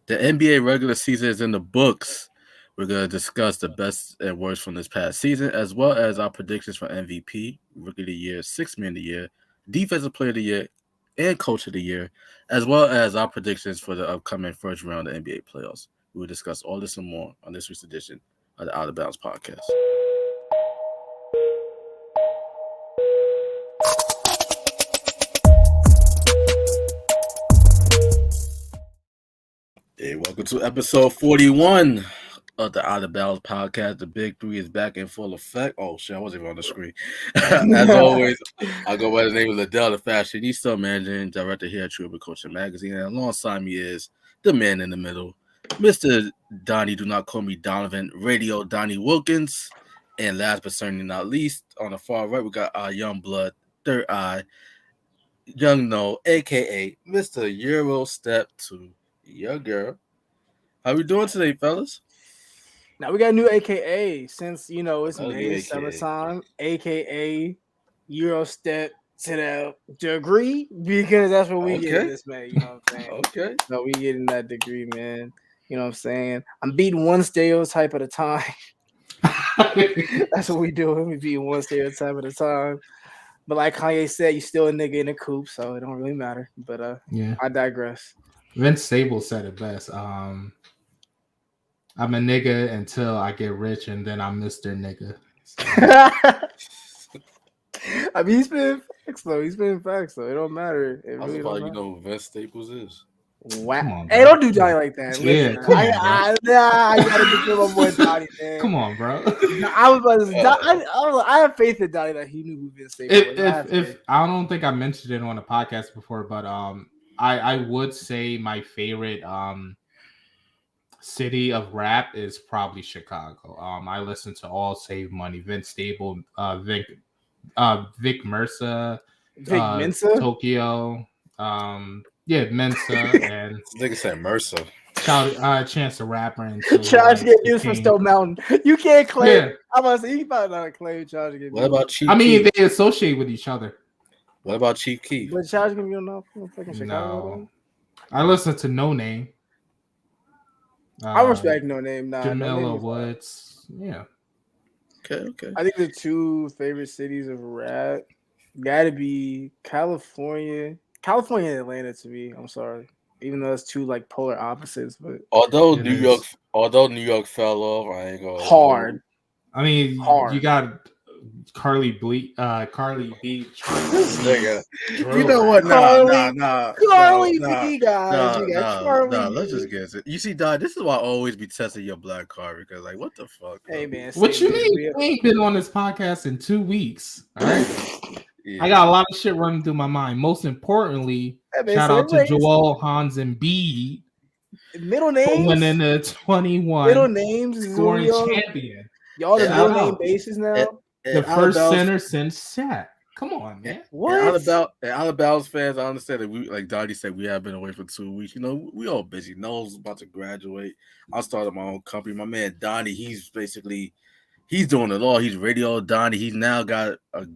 The NBA regular season is in the books. We're going to discuss the best and worst from this past season, as well as our predictions for MVP, Rookie of the Year, Sixth Man of the Year, Defensive Player of the Year, and Coach of the Year, as well as our predictions for the upcoming first round of the NBA playoffs. We will discuss all this and more on this week's edition of the Outta Bounds Podcast. Hey, welcome to episode 41 of the Outta Bounds Podcast. The Big Three is back in full effect. Oh, shit, I wasn't even on the screen. As always, I go by the name of Liddell, the fashionista, managing director here at True Coaching Magazine. And alongside me is the man in the middle, Mr. Donnie, do not call me Donovan, Radio Donnie Wilkins. And last but certainly not least, on the far right, we got our young blood, third eye, Young No, a.k.a. Mr. Euro Step 2. Yeah, girl. How we doing today, fellas? Now we got a new AKA since it's Another May new summertime. AKA Euro step to the degree because that's what we get in this May. You know what I'm saying? Okay. No, we getting that degree, man. You know what I'm saying? I'm beating one stereotype at a time. That's what we do. We beating one stereotype at a time. But like Kanye said, you still a nigga in a coupe, so it don't really matter. But yeah, I digress. Vince Staples said it best. I'm a nigga until I get rich, and then I'm Mr. Nigga. So. I mean, he's been facts though. It don't matter. It really don't matter. You know who Vince Staples is? Wow. On, hey, don't do Johnny like that. Yeah, I gotta defend my boy Johnny, man. Come on, bro. I was about to say, I have faith in Johnny that he knew who Vince Staples was. If I don't think I mentioned it on the podcast before, but I would say my favorite city of rap is probably Chicago. I listen to all Save Money, Vince Staples, Vic Mensa, Mensa? Tokyo, Mensa, and nigga said Mercer. Chance the Rapper and Charge get news from Stone Mountain. You can't claim. Yeah. I'm about to say you probably not claim Charge to get. What about Chief? I mean, they associate with each other. What about Chief Keef? But Charge gonna be on fucking Chicago. No, I listen to No Name. I respect No Name. Nah, Jamila No Woods. Yeah. Okay. I think the two favorite cities of rap gotta be California and Atlanta to me. I'm sorry. Even though it's two like polar opposites, but although New York fell off, I ain't gonna hard. I mean, you got Carly B. You know what? Carly B. guys. Nah. Let's just get it. You see, Don, this is why I always be testing your black card because, like, what the fuck? Hey man, what you mean? We ain't been on this podcast in 2 weeks. All right. Yeah. I got a lot of shit running through my mind. Most importantly, shout out to Joel Embiid. Middle names winning the 21 middle names scoring champion. Y'all the middle name basis now. The first center since Shaq. Come on, man. What? Outta Bounds fans, I understand that we, like Dottie said, we have been away for 2 weeks. You know, we all busy. Noel's about to graduate. I started my own company. My man Donnie, he's doing it all. He's Radio Donnie. He's now got a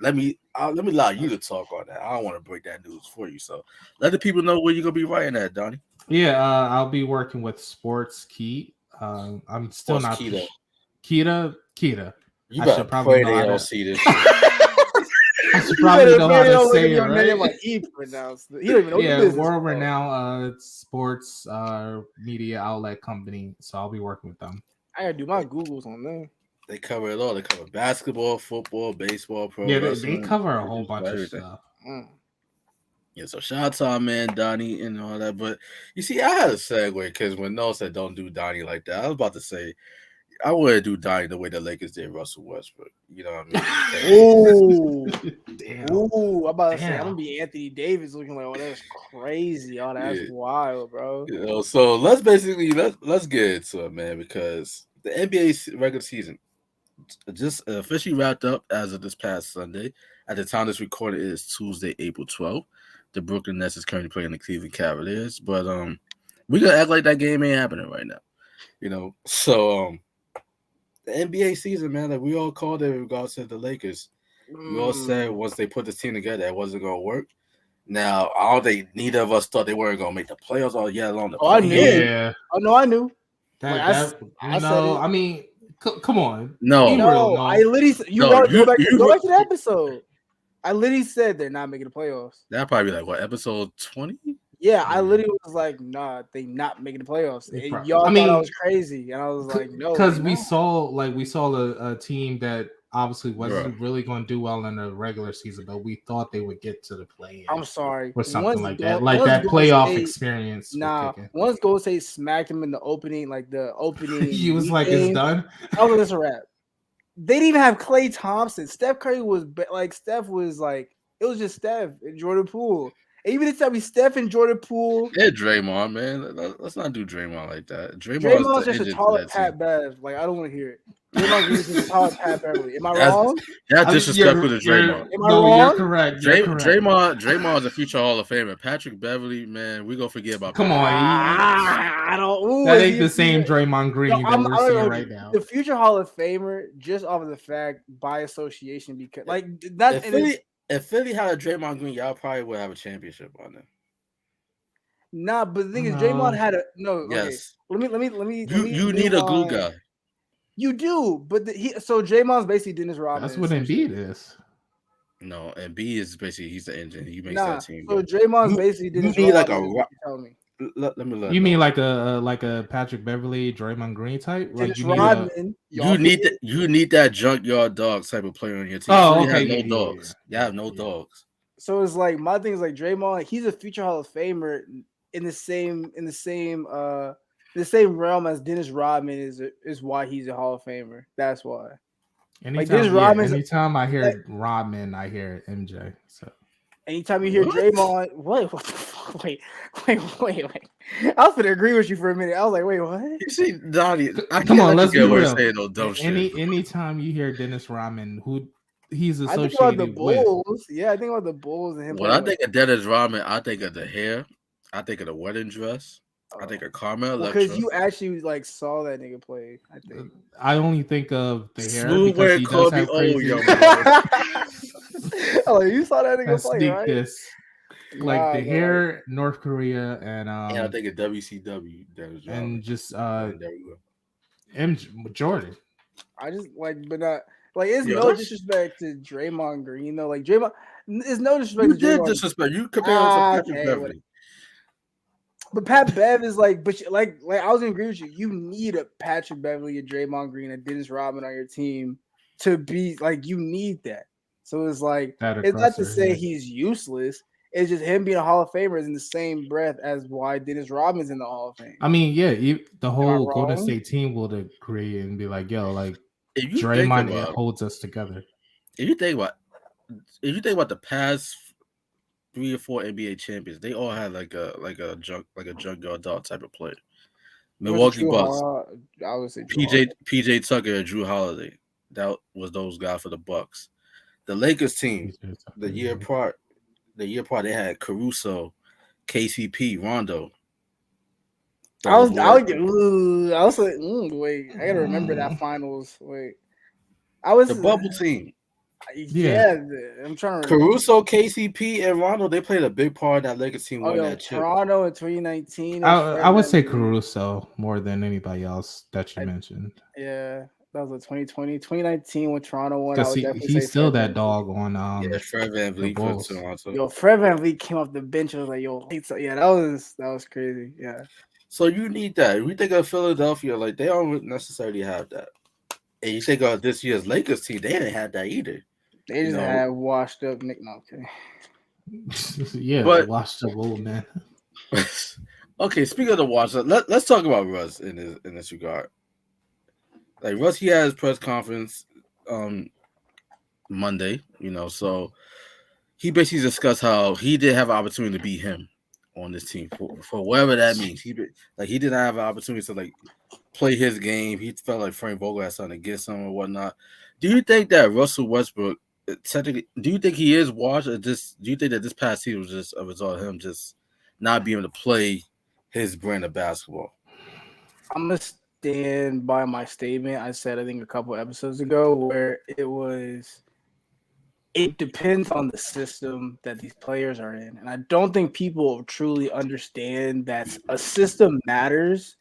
let me allow you to talk on that. I don't want to break that news for you. So let the people know where you're gonna be writing at, Donnie. Yeah, I'll be working with Sports Key. I'm still not Kita. You better pray they don't see this shit. I should probably know how to say it, right? Like he pronounced it. He don't even know the business. World renowned sports media outlet company. So I'll be working with them. I gotta do my Googles on them. They cover it all. They cover basketball, football, baseball, pro wrestling. They cover a whole bunch of stuff. Yeah, so shout out to our man Donnie and all that. But you see, I had a segue because when Noel said don't do Donnie like that, I was about to say I wouldn't do Donnie the way the Lakers did Russell Westbrook. You know what I mean? Ooh, damn. Ooh, I'm about to say I'm gonna be Anthony Davis looking like, oh, that's crazy. Oh, that's wild, bro. You know, so let's get into it, man, because the NBA regular season just officially wrapped up as of this past Sunday. At the time this recorded, it is Tuesday, April 12th. The Brooklyn Nets is currently playing the Cleveland Cavaliers, but we're gonna act like that game ain't happening right now. You know, so the NBA season, man, like we all called it in regards to the Lakers. We all said once they put this team together, it wasn't gonna work. Now, I don't think neither of us thought they weren't gonna make the playoffs all year long. I knew. Yeah. Oh no, I knew. I said it. I mean, come on. No, I literally go back to the episode. I literally said they're not making the playoffs. That'd probably be like what, episode 20? Yeah, I literally was like, nah, they not making the playoffs. And y'all thought I was crazy, and I was like, no, because we saw a team that obviously wasn't really going to do well in the regular season, but we thought they would get to the play. I'm sorry, or something like that, like that playoff experience. Nah, once Golden State smacked him in the opening, he was like, it's done. I was like, it's a wrap. They didn't even have Klay Thompson. Steph Curry was it was just Steph and Jordan Poole. And even if we Steph and Jordan Poole. Yeah, Draymond, man. Let's not do Draymond like that. Draymond's just a taller Pat Bev. Like, I don't want to hear it. Draymond's just a taller Pat Beverly. Am I wrong? That's disrespectful to Draymond. Am I wrong? You're correct. Draymond is a future Hall of Famer. Patrick Beverly, man, we gonna forget about. Come on, I don't. That ain't the same Draymond Green that we're seeing right now. The future Hall of Famer, just off of the fact by association, because if Philly had a Draymond Green, y'all probably would have a championship on them. Nah, but the thing is, Draymond had a no. Yes. Okay. Let me. You need a glue guy. You do, but so Draymond's basically Dennis Rodman. That's what Embiid is. No, Embiid is basically he's the engine. He makes that team. So Draymond's basically Dennis Rodman. Like tell me. Let me. You mean like a Patrick Beverly, Draymond Green type? Like you need that junkyard dog type of player on your team. Oh, okay. You have no dogs. You have no dogs. So it's like my thing is like Draymond. He's a future Hall of Famer in the same realm as Dennis Rodman is why he's a Hall of Famer. That's why. Anytime I hear Rodman, I hear MJ. So anytime you hear Draymond, wait. I was gonna agree with you for a minute. I was like, wait, what? You see, Donnie, come on, let's be real. No dumb shit. Anytime you hear Dennis Rodman, who he's associated I think about the Bulls. With. Yeah, I think about the Bulls and him. When I think of Dennis Rodman, I think of the hair. I think of the wedding dress. I think of Carmel because you actually saw that nigga play. I think I only think of the hair Smooth because he does have crazy. You saw that nigga play, right? This. Like the hair, North Korea, and I think of WCW, and just Jordan. I just but not it's no disrespect to Draymond Green though. Like Draymond, it's no disrespect. You did disrespect. You compared him to Patrick Beverly. But Pat Bev is but I was gonna agree with you. You need a Patrick Beverly, a Draymond Green, a Dennis Rodman on your team to be you need that. So it's it's not to say he's useless. It's just him being a Hall of Famer is in the same breath as why Dennis Rodman's in the Hall of Fame. I mean, the whole Golden State team will agree and be like, yo, Draymond holds us together. If you think about the past 3 or 4 NBA champions, they all had like a junkyard dog type of player. Milwaukee Bucks, I would say PJ Tucker and Drew Holiday. That was those guys for the Bucks. The Lakers team, the year apart, they had Caruso, KCP, Rondo. I was like, wait, I gotta remember that finals. Wait, I was the bubble team. Yeah, I'm trying to remember. Caruso, KCP, and Rondo, they played a big part in that Lakers team. Toronto in 2019. I would say Caruso more than anybody else that you mentioned. Yeah, that was 2020. 2019 when Toronto won. Because he's still that dog on Fred VanVleet for Toronto. Yo, Fred VanVleet came off the bench and was like, yo, yeah, that was crazy. Yeah. So you need that. If you think of Philadelphia, they don't necessarily have that. And you think of this year's Lakers team, they didn't have that either. They just had washed up Nick. No, okay. Yeah, but washed up old man. Okay, speaking of the washed up, let's talk about Russ in this regard. Russ, he had his press conference Monday, so he basically discussed how he did have an opportunity to beat him on this team for whatever that means. He didn't have an opportunity to play his game. He felt like Frank Vogel had something against him or whatnot. Do you think that Russell Westbrook, technically, do you think he is washed, or do you think that this past season was just a result of him just not being able to play his brand of basketball? I'm gonna stand by my statement I said I think a couple episodes ago where it was it depends on the system that these players are in. And I don't think people truly understand that a system matters.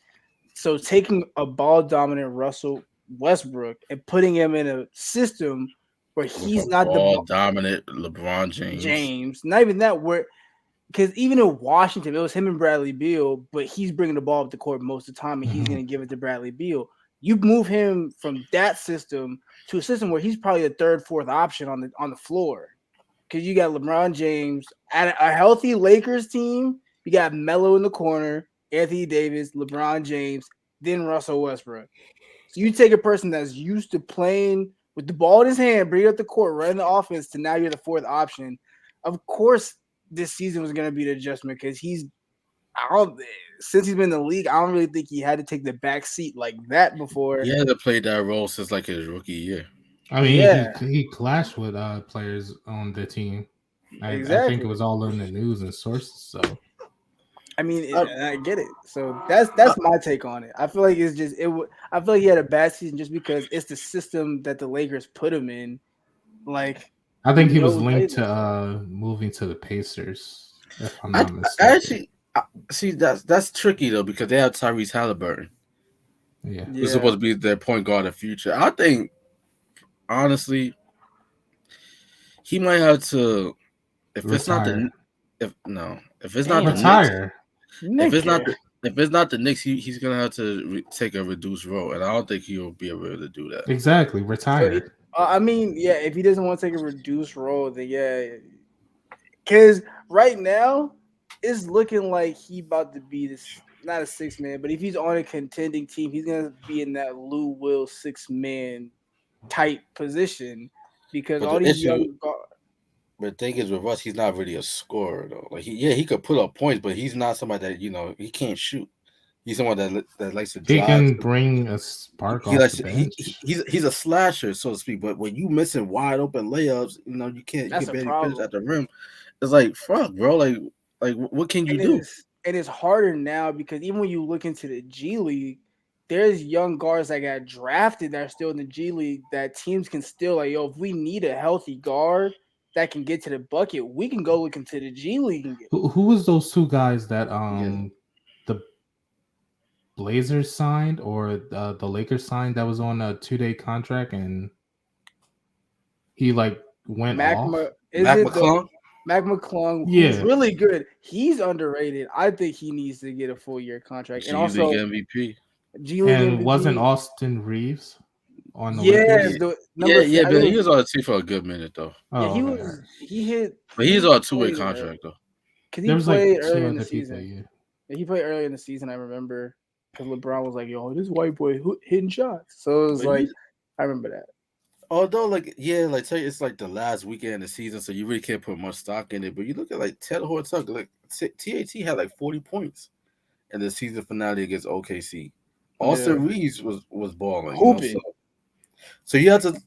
So taking a ball dominant Russell Westbrook and putting him in a system where he's not the ball dominant LeBron James, not even that, where because even in Washington, it was him and Bradley Beal, but he's bringing the ball up the court most of the time, and he's going to give it to Bradley Beal. You move him from that system to a system where he's probably the third, fourth option on the floor, because you got LeBron James at a healthy Lakers team. You got Melo in the corner, Anthony Davis, LeBron James, then Russell Westbrook. So you take a person that's used to playing with the ball in his hand, bring it up the court, run the offense, to now you're the fourth option. Of course, this season was going to be the adjustment because since he's been in the league, I don't really think he had to take the back seat like that before. He hasn't played that role since like his rookie year. I mean, he clashed with players on the team. I think it was all in the news and sources. So, I mean, I get it. So that's my take on it. I feel like it's just I feel like he had a bad season just because it's the system that the Lakers put him in. Like, I think he was linked to moving to the Pacers. If I'm not mistaken. Actually, see that's tricky though because they have Tyrese Halliburton. Yeah, who's supposed to be their point guard in the future. I think, honestly, he might have to. If retire. it's not the, if it's Damn, not retire. the Knicks, if it's not the Knicks, he's gonna have to take a reduced role, and I don't think he'll be able to do that. Exactly, retire. So I mean, yeah, if he doesn't want to take a reduced role, then yeah, because right now it's looking like he about to be this. Not a 6-man, but if he's on a contending team, he's gonna be in that Lou Will 6-man type position because all these young guards. But the thing is, with Russ, he's not really a scorer though. Like he could put up points, but he's not somebody that he can't shoot. He's someone that likes to drive. He can bring a spark off the bench. He's a slasher, so to speak. But when you missing wide open layups, you can't. That's you can a barely problem. finish at the rim. It's like fuck, bro. Like what can you do? And it's harder now because even when you look into the G League, there's young guards that got drafted that are still in the G League that teams can still if we need a healthy guard that can get to the bucket, we can go look into the G League and get. Who was those two guys that the Blazers signed or the Lakers signed that was on a 2-day contract and he went off? Mac McClung, who's really good. He's underrated. I think he needs to get a full year contract. And also MVP. And wasn't Austin Reeves on the Lakers? But he was on the team for a good minute though. He hit. But he's on a 2-way contract though. Because he played early in the season. He played early in the season. I remember because LeBron was like, "Yo, this white boy hitting shots." So it was I remember that. Although, it's like the last weekend of the season, so you really can't put much stock in it. But you look at Ted Horton, TAT had 40 points in the season finale against OKC. Austin Reeves was balling. So you have to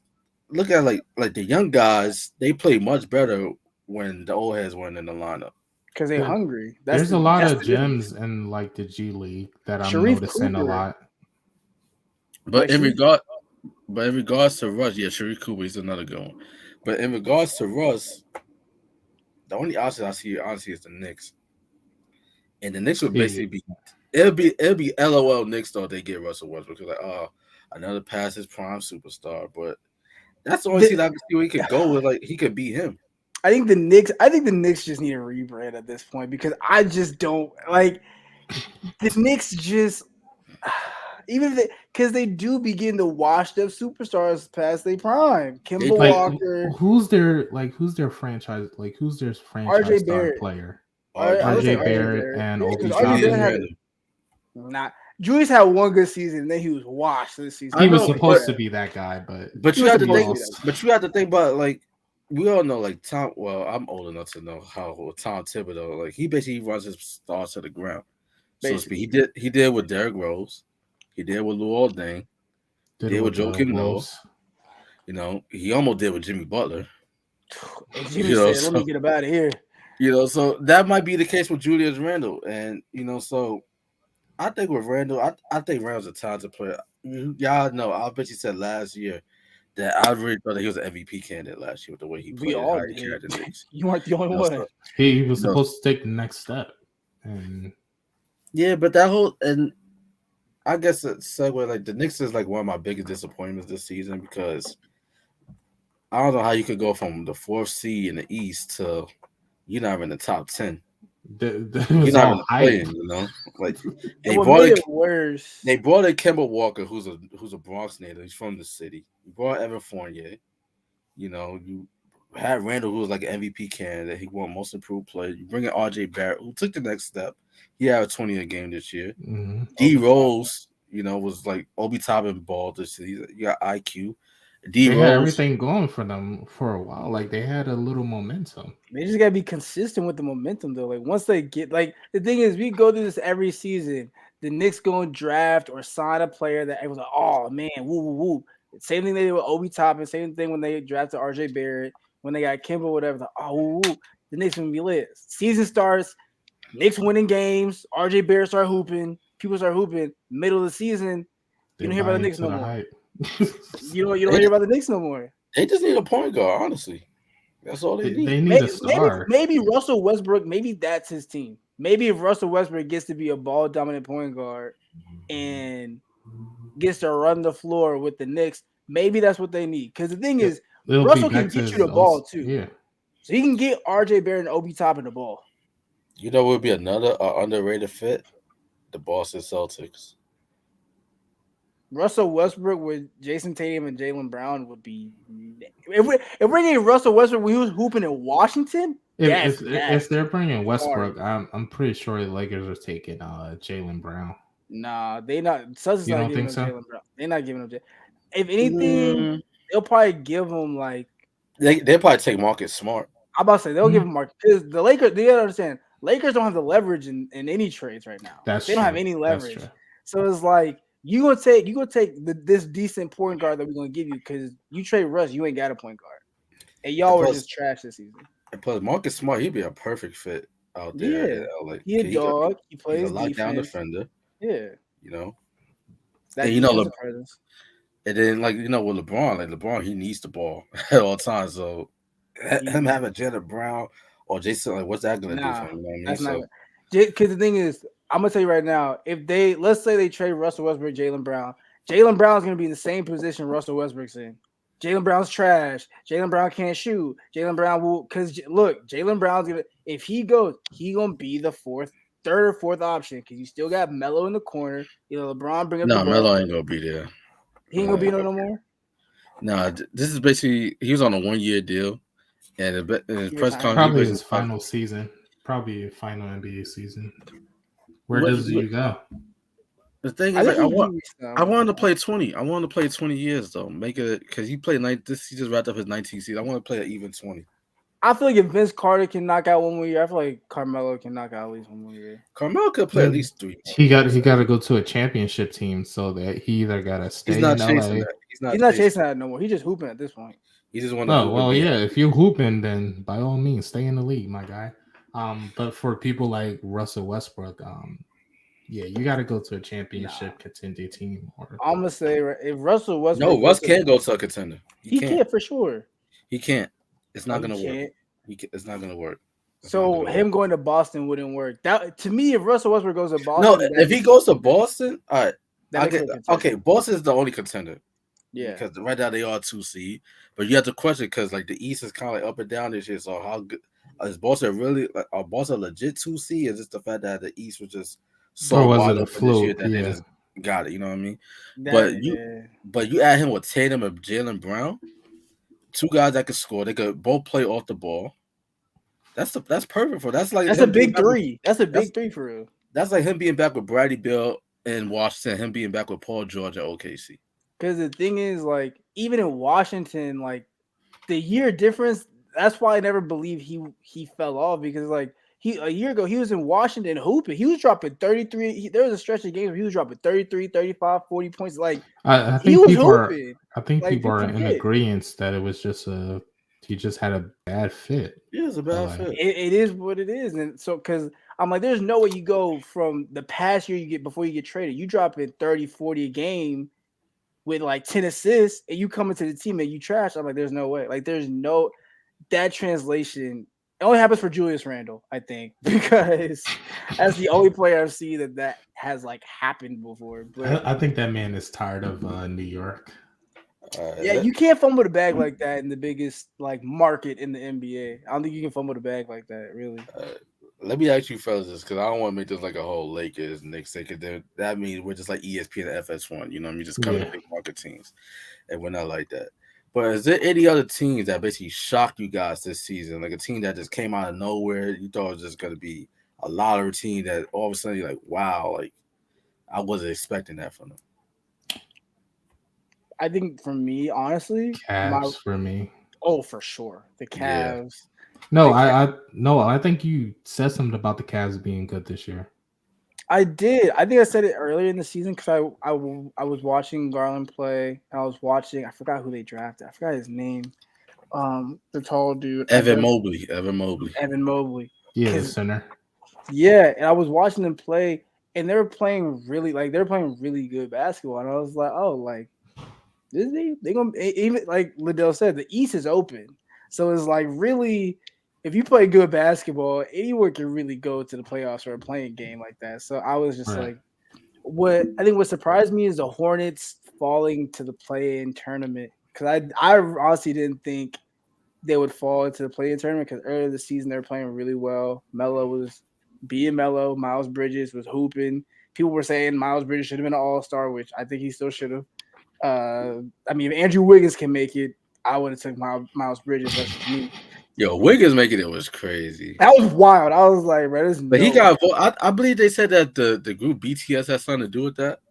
look at like the young guys. They play much better when the old heads weren't in the lineup because they're hungry. There's a lot of gems in the G League that I'm noticing a lot. But in regards to Russ, Sharif Cooper is another good one. But in regards to Russ, the only option I see honestly is the Knicks. And the Knicks would basically it'll be LOL Knicks though they get Russell Westbrook. Another past his prime superstar. But that's the only team I can see where he could go with, he could beat him. I think the Knicks just need a rebrand at this point because I just don't the Knicks just even because they do begin to washed up superstars past their prime. Kemba Walker. Who's their franchise? Who's their franchise RJ star Barrett. Player? RJ Barrett and Obi Nah, Julius had one good season, and then he was washed this season. He was supposed to be that guy, but you have to think. But you have to think about we all know Tom. Well, I'm old enough to know how Tom Thibodeau he basically runs his stars to the ground. So to speak. He did with Derrick Rose. He did with Lou Alding. He did with Joakim Noah. He almost did with Jimmy Butler. And Jimmy said, "Let me get him out of here." So that might be the case with Julius Randle, and so I think with Randle, I think Randle's a talented player. Y'all know, I bet you said last year that I really thought that he was an MVP candidate last year with the way he We played, all how he did. carried the Knicks. You weren't the only You know, one. so, He was you know, supposed to take the next step, and yeah, but that whole and I guess a segue like the Knicks is like one of my biggest disappointments this season because I don't know how you could go from the fourth seed in the East to you're not even in the top 10. it You're was not all even hype. playing, you know. Like And they what brought made it. it worse, They brought in Kemba Walker, who's a Bronx native. He's from the city. You brought Evan Fournier. You know, you had Randall, who was like an MVP candidate. He won Most Improved Player. You bring in RJ Barrett, who took the next step. He had a 20 a game this year. Mm-hmm. D Rose, was like Obi Toppin ball this year. You got IQ. D They had Rose. everything going for them for a while. Like they had a little momentum. they just gotta be consistent with the momentum though. Like once they get like the thing is, we go through this every season. The Knicks go and draft or sign a player that everyone's like, oh man, woo woo woo. Same thing they did with Obi Toppin. Same thing when they drafted RJ Barrett. When they got Kimba, whatever. Like, oh woo woo. The Knicks gonna be lit. Season starts. Knicks winning games. RJ Barrett start hooping. People start hooping. Middle of the season, They you don't hear about buy the Knicks into no the more. hype. You don't hear about the Knicks no more. They just need a point guard, honestly. That's all they They need. need a star. Maybe Russell Westbrook. Maybe that's his team. Maybe if Russell Westbrook gets to be a ball dominant point guard and gets to run the floor with the Knicks, maybe that's what they need. Because the thing is, It'll Russell be can back to get his you the ball old, too. yeah. So he can get RJ Barrett and Obi Toppin the ball. You know what would be another underrated fit? The Boston Celtics. Russell Westbrook with Jason Tatum and Jaylen Brown would be. If we're getting Russell Westbrook when he was hooping in Washington, If they're bringing hard. Westbrook, I'm pretty sure the Lakers are taking Jaylen Brown. Nah, they not. Celtics You not don't giving think up so? Jaylen Brown. They're not giving up. If anything, they'll probably give him like. They probably take Marcus Smart. I'm about to say they'll give him Mark because the Lakers. They gotta understand. Lakers don't have the leverage in any trades right now. That's they don't have true. any That's leverage. true. So it's like you gonna take this decent point guard that we're gonna give you because you trade Russ, you ain't got a point guard, and y'all were just trash this season. And plus, Marcus Smart, he'd be a perfect fit out there. Yeah, he a dog. He plays he's a lockdown defense. defender. Yeah, that and defensive presence. And then, with LeBron, he needs the ball at all times. So him having Jaylen Brown or Jason, like, what's that gonna do for him? You know what I mean? That's not because the thing is, I'm gonna tell you right now, if let's say they trade Russell Westbrook, Jaylen Brown's gonna be in the same position Russell Westbrook's in. Jaylen Brown's trash. Jaylen Brown can't shoot. Jaylen Brown will Jaylen Brown's gonna if he goes, he gonna be the third or fourth option because you still got Melo in the corner. LeBron bring up the ball. Melo ain't gonna be there. He ain't gonna be no more. Nah, this is basically he was on a 1-year deal, and in his press conference, probably his final season, probably final NBA season. Where does he go? The thing is, I wanted to play 20. I wanted to play 20 years though. Make it because he played he just wrapped up his 19th season. I want to play an even 20. I feel like if Vince Carter can knock out one more year, I feel like Carmelo can knock out at least one more year. Carmelo could play at least 3. He got to go to a championship team so that he either got to stay in LA. He's not chasing that no more. He's just hooping at this point. He just want to. Oh well, yeah. If you're hooping, then by all means, stay in the league, my guy. But for people like Russell Westbrook, yeah, you got to go to a championship contender team. I'm gonna say if Russell Westbrook, no, Russ can't go to a contender. He can't for sure. He can't. It's not gonna work. It's not gonna work. So him going to Boston wouldn't work. That to me, if Russell Westbrook goes to Boston, no, if he goes to Boston, all right. Okay, Boston is the only contender. Yeah, because right now they are 2 seed, but you have to question because like the East is kind of like up and down this year. So how good is Boston really? Like, are Boston legit 2 seed? Is just the fact that the East was just so wide up this year that they just got it? You know what I mean? But you add him with Tatum and Jaylen Brown, 2 guys that can score. They could both play off the ball. That's perfect for. That's a big 3. That's a big 3 for real. That's like him being back with Bradley Beal in Washington. Him being back with Paul George at OKC. Because the thing is, like, even in Washington, like, the year difference, that's why I never believed he fell off because, like, a year ago, he was in Washington hooping. He was dropping 33. There was a stretch of games where he was dropping 33, 35, 40 points. Like, I think people are in agreement that it was just he just had a bad fit. Yeah, it's a bad fit. It is what it is. And so, because I'm like, there's no way you go from the past year you get before you get traded. You drop in 30, 40 a game. with like 10 assists, and you come into the team and you trash. I'm like, there's no way. Like, there's no that translation. It only happens for Julius Randle, I think, because that's the only player I've seen that has like happened before. But I think that man is tired of New York. Yeah, you can't fumble the bag like that in the biggest like market in the NBA. I don't think you can fumble the bag like that, really. Let me ask you fellas this, because I don't want to make this like a whole Lakers Knicks thing, because that means we're just like ESPN and FS1, you know what I mean? Just covering big market teams, and we're not like that. But is there any other teams that basically shocked you guys this season? Like a team that just came out of nowhere, you thought it was just going to be a lottery team that all of a sudden you're like, wow, like I wasn't expecting that from them. I think for me, honestly, Cavs for me. Oh, for sure, the Cavs. Yeah. No, I think you said something about the Cavs being good this year. I did. I think I said it earlier in the season because I was watching Garland play. And I was watching. I forgot who they drafted. I forgot his name. The tall dude. Evan Mobley. Yeah, the center. Yeah, and I was watching them play, and they were playing really good basketball, and I was like, oh, like they gonna even like Liddell said, the East is open, so it's like really. If you play good basketball, anyone can really go to the playoffs or a playing game like that. So I was just like, what surprised me is the Hornets falling to the play-in tournament, because I honestly didn't think they would fall into the play-in tournament, because earlier this season they were playing really well. Melo was being Melo. Miles Bridges was hooping. People were saying Miles Bridges should have been an all-star, which I think he still should have. I mean, if Andrew Wiggins can make it, I would have took Miles Bridges. That's just me. Yo, Wiggins making it was crazy. That was wild. I was like, bro, but he got. I believe they said that the group BTS has something to do with that.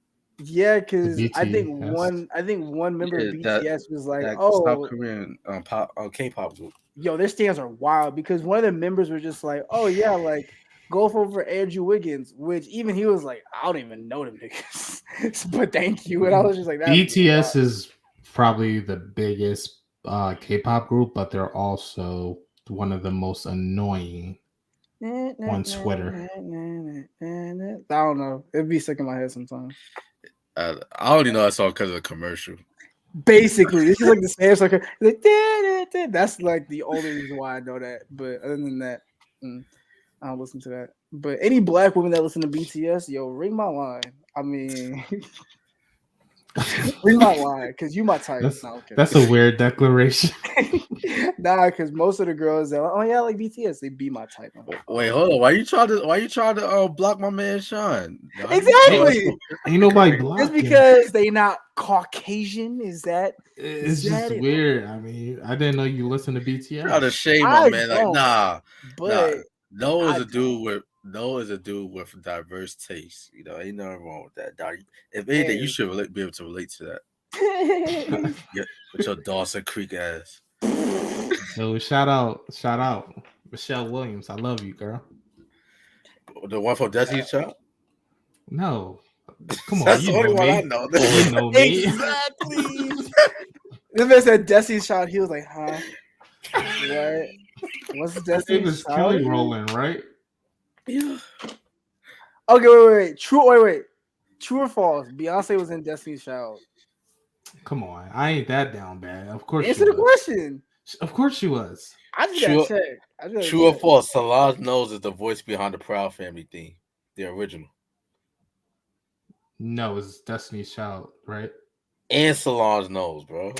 Yeah, because I think one member of BTS was like, "Oh, South Korean K-pop group." Yo, their stands are wild, because one of the members were just like, "Oh yeah, like go for Andrew Wiggins," which even he was like, "I don't even know them niggas," but thank you. And I was just like, BTS is probably the biggest K-pop group, but they're also one of the most annoying on Twitter. I don't know. It'd be stuck in my head sometimes. I only know that song because of the commercial. Basically, this is like the same song. Like, that's like the only reason why I know that. But other than that, I don't listen to that. But any black women that listen to BTS, yo, ring my line. I mean, ring my line, because you my type. That's a weird declaration. Nah, because most of the girls that like, oh yeah, I like BTS, they be my type. Wait, hold on. Why you trying to block my man Sean? Exactly. Ain't nobody blocking. Just because they not Caucasian, is that? It's just weird. I mean, I didn't know you listen to BTS. Try to shame my man. Like, nah. But No is a dude with diverse taste. You know, ain't nothing wrong with that. If anything, you should be able to relate to that. Yeah, with your Dawson Creek ass. So shout out, Michelle Williams. I love you, girl. The one from Destiny's Child? No, come on. That's the only one I know. You know me. Exactly. This man said Destiny's Child. He was like, huh? What? What's Destiny's Child? Kelly Rowland, right? Yeah. Okay, wait. True or false? Beyonce was in Destiny's Child. Come on, I ain't that down bad. Of course. Answer the question. Of course she was. I just gotta check. True or false? Solange Knowles is the voice behind the Proud Family theme, the original. No, it's Destiny's Child, right? And Solange Knowles, bro.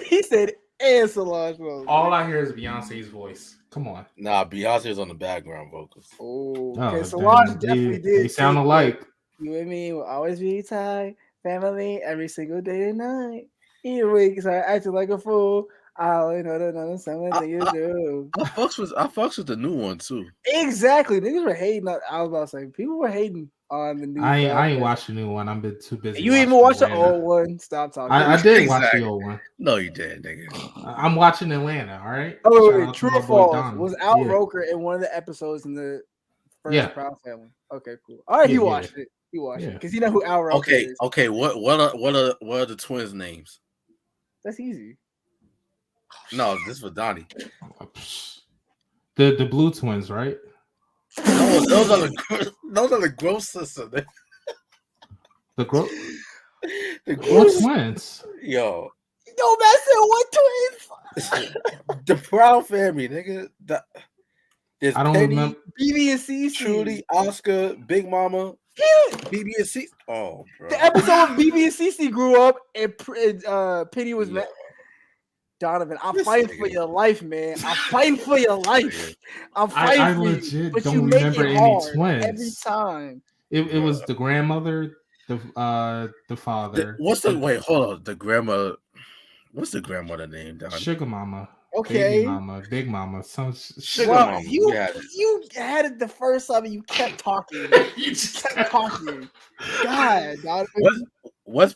He said, and Solange Knowles. All I hear is Beyonce's voice. Come on. Nah, Beyonce's on the background vocals. Oh, okay. Solange definitely did. They sound alike. You and me will always be tight, family, every single day and night. Either way, because I acted like a fool. I only know something you do. I fucks with the new one too. Exactly. Niggas were hating. I was about to say, people were hating on the new. I ain't watched the new one. I've been too busy. You even watched the old one? Stop talking. I did watch the old one. No, you did, nigga. I'm watching Atlanta. All right. Oh, wait. True or false? Was Al Roker in one of the episodes in the first Proud Family? Okay, cool. All right, he watched it. He watched it because you know who Al Roker is. Okay. What are the twins' names? That's easy. No, this is for Donnie. The blue twins, right? No, those are the gross sisters. The gross. What twins? Yo, man said what twins? the Proud family, nigga. There's I don't Penny, remember. BB and CC. Trudy, Oscar, Big Mama, BB and C. Oh, bro. The episode of BB and CC grew up and Penny was mad. Donovan, I'm fighting for your life, man. I'm fighting for your life. I'm fighting for legit you. But don't you make remember it any hard twins. every time. It was the grandmother, the father. Hold on. The grandma. What's the grandmother name, Don? Sugar Mama. Okay. Baby Mama, Big Mama. Some Sugar Well, Mama. you had it the first time and you kept talking. You kept talking. God, Donovan. What's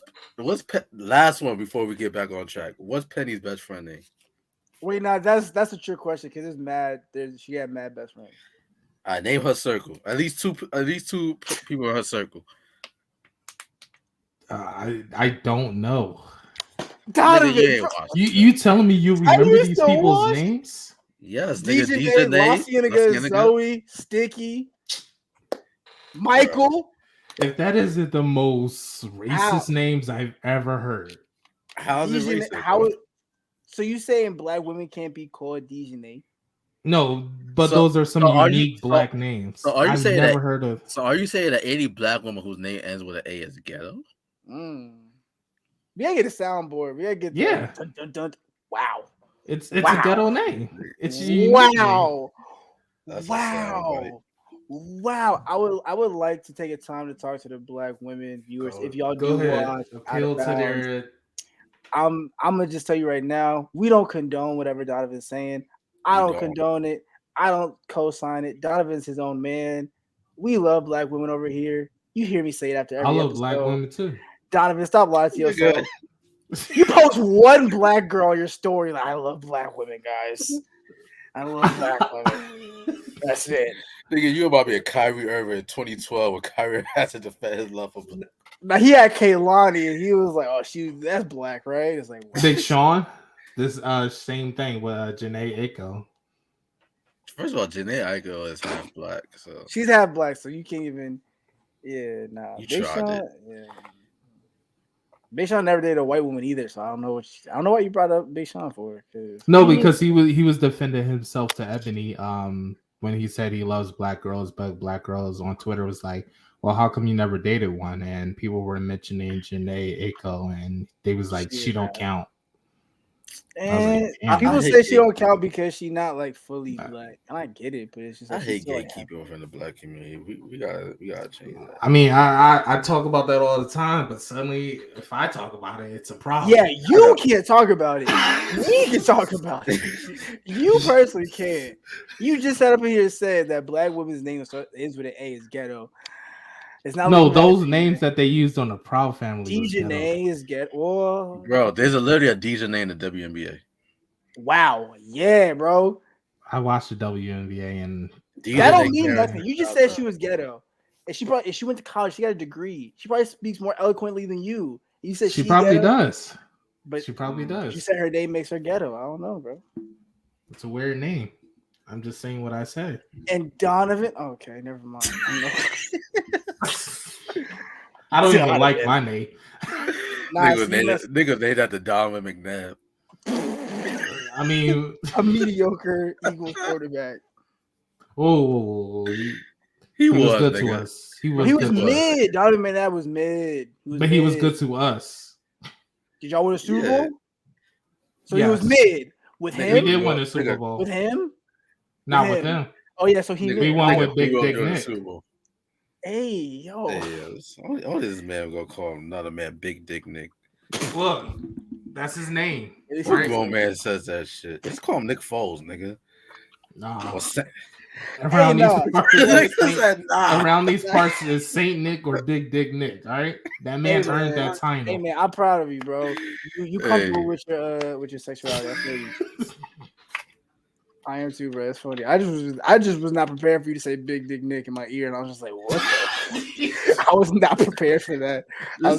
last one before we get back on track? What's Penny's best friend name? Wait, now that's a trick question because it's mad. She had mad best friends. I name her circle. At least two people in her circle. I don't know. Donovan, you telling me you remember these people's names? Yes, DJ Lassie, Zoe, Sticky, Michael. If that isn't the most racist names I've ever heard. How's it racist? So you saying black women can't be called Dejanay? No, but those are some unique black names. So are you saying never heard of? So are you saying that any black woman whose name ends with an A is ghetto? We gotta get a soundboard. We gotta get dun, dun, dun. Wow. It's a ghetto name. It's wow. Wow. I would like to take a time to talk to the black women viewers. If y'all go do ahead. watch Appeal to their. I'm gonna just tell you right now, we don't condone whatever Donovan's saying. I don't condone it. I don't co-sign it. Donovan's his own man. We love black women over here. You hear me say it after every episode. Black women too. Donovan, stop lying to yourself. You post one black girl on your story like, I love black women, guys. I love black women. That's it. Nigga, you about to be a Kyrie Irving in 2012 when Kyrie had to defend his love for black. Now he had Kaylani and he was like, "Oh, that's black, right?" It's like what? Big Sean. This same thing with Janae Aiko. First of all, Janae Aiko is half black, so she's half black, so you can't even. Yeah, nah. You tried it. Yeah. Big Sean never dated a white woman either, so I don't know what you brought up Big Sean for. No, because he was defending himself to Ebony when he said he loves black girls, but black girls on Twitter was like, well, how come you never dated one? And people were mentioning Janae Aiko, and they was like, she don't count. And people say she don't count because she not like fully black, and I get it, but it's just I hate gatekeeping within the black community. We gotta change that. I mean, I talk about that all the time, but suddenly if I talk about it, it's a problem. Yeah, you can't talk about it. We can talk about it. You personally can't. You just sat up here and said that black women's name ends with an A is ghetto. It's not those names that they used on the Proud family. Dejanay is ghetto. Bro, there's literally a Dejanay in the WNBA. Wow, yeah, bro. I watched the WNBA and that don't mean nothing. You just said she was ghetto, and if she went to college, she got a degree. She probably speaks more eloquently than you. You said she probably ghetto, does, but she probably does. You said her name makes her ghetto. I don't know, bro. It's a weird name. I'm just saying what I said. And Donovan, okay, never mind. I don't even like my name. Niggas named after Donovan McNabb. I mean, a mediocre Eagles quarterback. Oh, he was good to us. He was mid. Donovan McNabb was mid. He was good to us. Did y'all win a Super Bowl? So he was mid with him. We did win a Super Bowl with him. Not with him. Oh yeah, so we won with Big Dick Nick. Hey yo, only this man gonna call another man Big Dick Nick. Look, that's his name. Every grown man says that shit. Let's call him Nick Foles, nigga. Nah. Around these parts is Saint Nick or Big Dick Nick. All right, that man earned that title. Hey man, I'm proud of you, bro. You comfortable with your sexuality? I feel you. I am too, bro. It's funny. I just was not prepared for you to say Big Dick Nick in my ear, and I was just like, what? I was not prepared for that.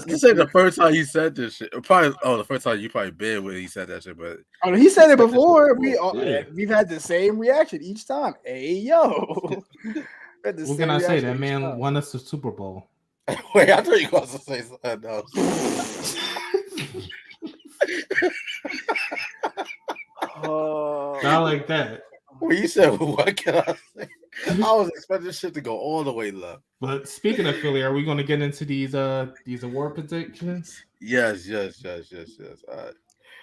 This ain't the first time he said this shit. Probably, the first time you probably been when he said that shit. But he said it before. We've had the same reaction each time. Hey yo. What can I say? That man won us the Super Bowl. Wait, I thought you were going to say something else. Not like that. Well, you said, what can I say? I was expecting this shit to go all the way left. But speaking of Philly, are we going to get into these award predictions? Yes. All right.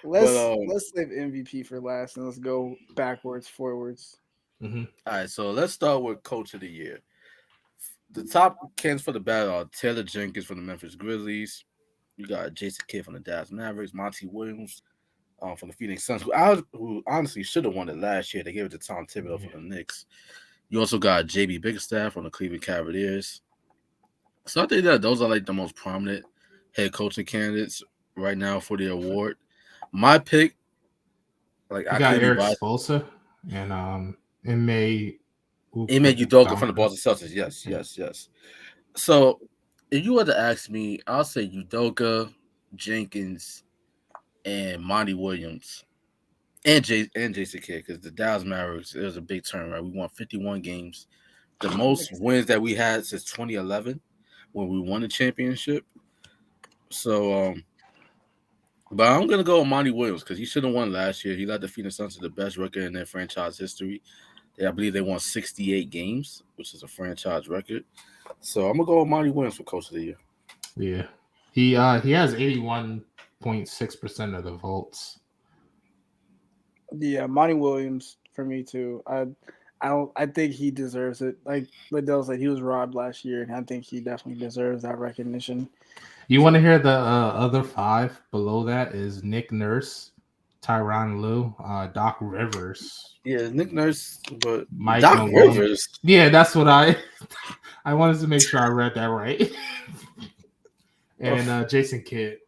Let's save MVP for last, and let's go backwards, forwards. Mm-hmm. All right, so let's start with Coach of the Year. The top candidates for the battle are Taylor Jenkins from the Memphis Grizzlies. You got Jason Kidd from the Dallas Mavericks, Monty Williams from the Phoenix Suns, who honestly should have won it last year. They gave it to Tom Thibodeau from the Knicks. You also got JB Bickerstaff from the Cleveland Cavaliers. So I think that those are like the most prominent head coaching candidates right now for the award. My pick, like I got Eric Spoelstra and Ime Udoka from the Boston Celtics. Yes. So if you were to ask me, I'll say Udoka, Jenkins, and Monty Williams, and Jason Kidd, because the Dallas Mavericks, it was a big turnaround. We won 51 games, the most wins that we had since 2011 when we won the championship. So, but I'm gonna go with Monty Williams because he should have won last year. He led the Phoenix Suns to the best record in their franchise history. I believe they won 68 games, which is a franchise record. So I'm gonna go with Monty Williams for Coach of the Year. Yeah, he has 81.6% of the votes. Yeah, Monty Williams for me too. I think he deserves it. Like Liddell said, he was robbed last year, and I think he definitely deserves that recognition. You want to hear the other five below that is Nick Nurse, Tyronn Lue, Doc Rivers. Yeah, Nick Nurse, but Mike Doc Malone. Rivers. Yeah, that's what I wanted to make sure I read that right. And Jason Kidd.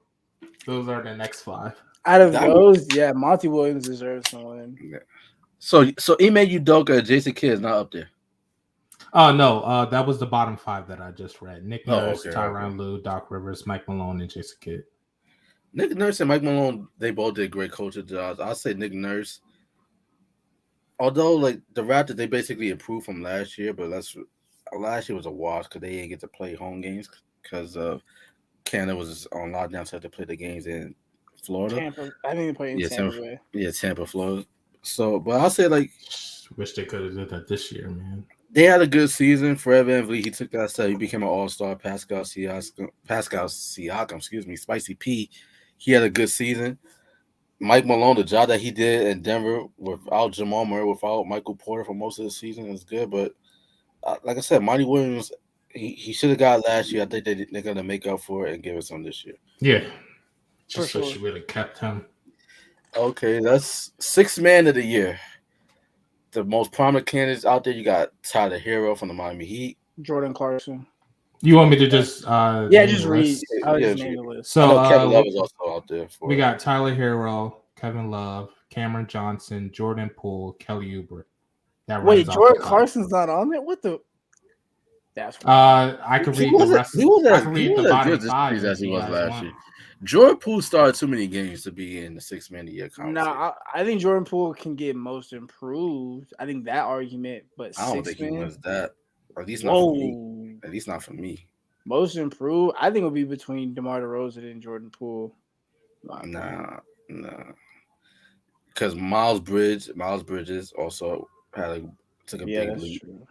Those are the next five. Out of those, yeah, Monty Williams deserves to win. Yeah. So Ime Udoka, Jason Kidd is not up there. Oh no, that was the bottom five that I just read. Nick Nurse, Tyronn Lue, Doc Rivers, Mike Malone, and Jason Kidd. Nick Nurse and Mike Malone, they both did great coaching jobs. I'll say Nick Nurse. Although, like the Raptors, they basically improved from last year, but last year was a wash because they didn't get to play home games because Canada was on lockdown, so they had to play the games in Florida. Tampa. I think they played in Tampa. Tampa, Florida. So, but I'll say like, wish they could have did that this year, man. They had a good season. Fred VanVleet, he took that step. He became an all-star. Pascal Siakam, Spicy P, he had a good season. Mike Malone, the job that he did in Denver without Jamal Murray, without Michael Porter for most of the season is good. But like I said, Monty Williams, he should have got last year. I think they're going to make up for it and give it some this year. Yeah. Just wish you would have kept him. Okay, that's sixth man of the year. The most prominent candidates out there, you got Tyler Hero from the Miami Heat. Jordan Clarkson. You want me to just just read? I'll just name the list. So Kevin Love is also out there. We got Tyler Hero, Kevin Love, Cameron Johnson, Jordan Poole, Kelly Oubre. Wait, Jordan Clarkson's not on there? What the? That's I could read the rest. I can read the bottom five as he was last year. Jordan Poole started too many games to be in the sixth man of the year conversation. No, I think Jordan Poole can get most improved. I think that argument, but I don't think he was that. At least not for me. At least not for me. Most improved, I think it would be between DeMar DeRozan and Jordan Poole. Nah. Because Miles Bridges also took a big leap. True.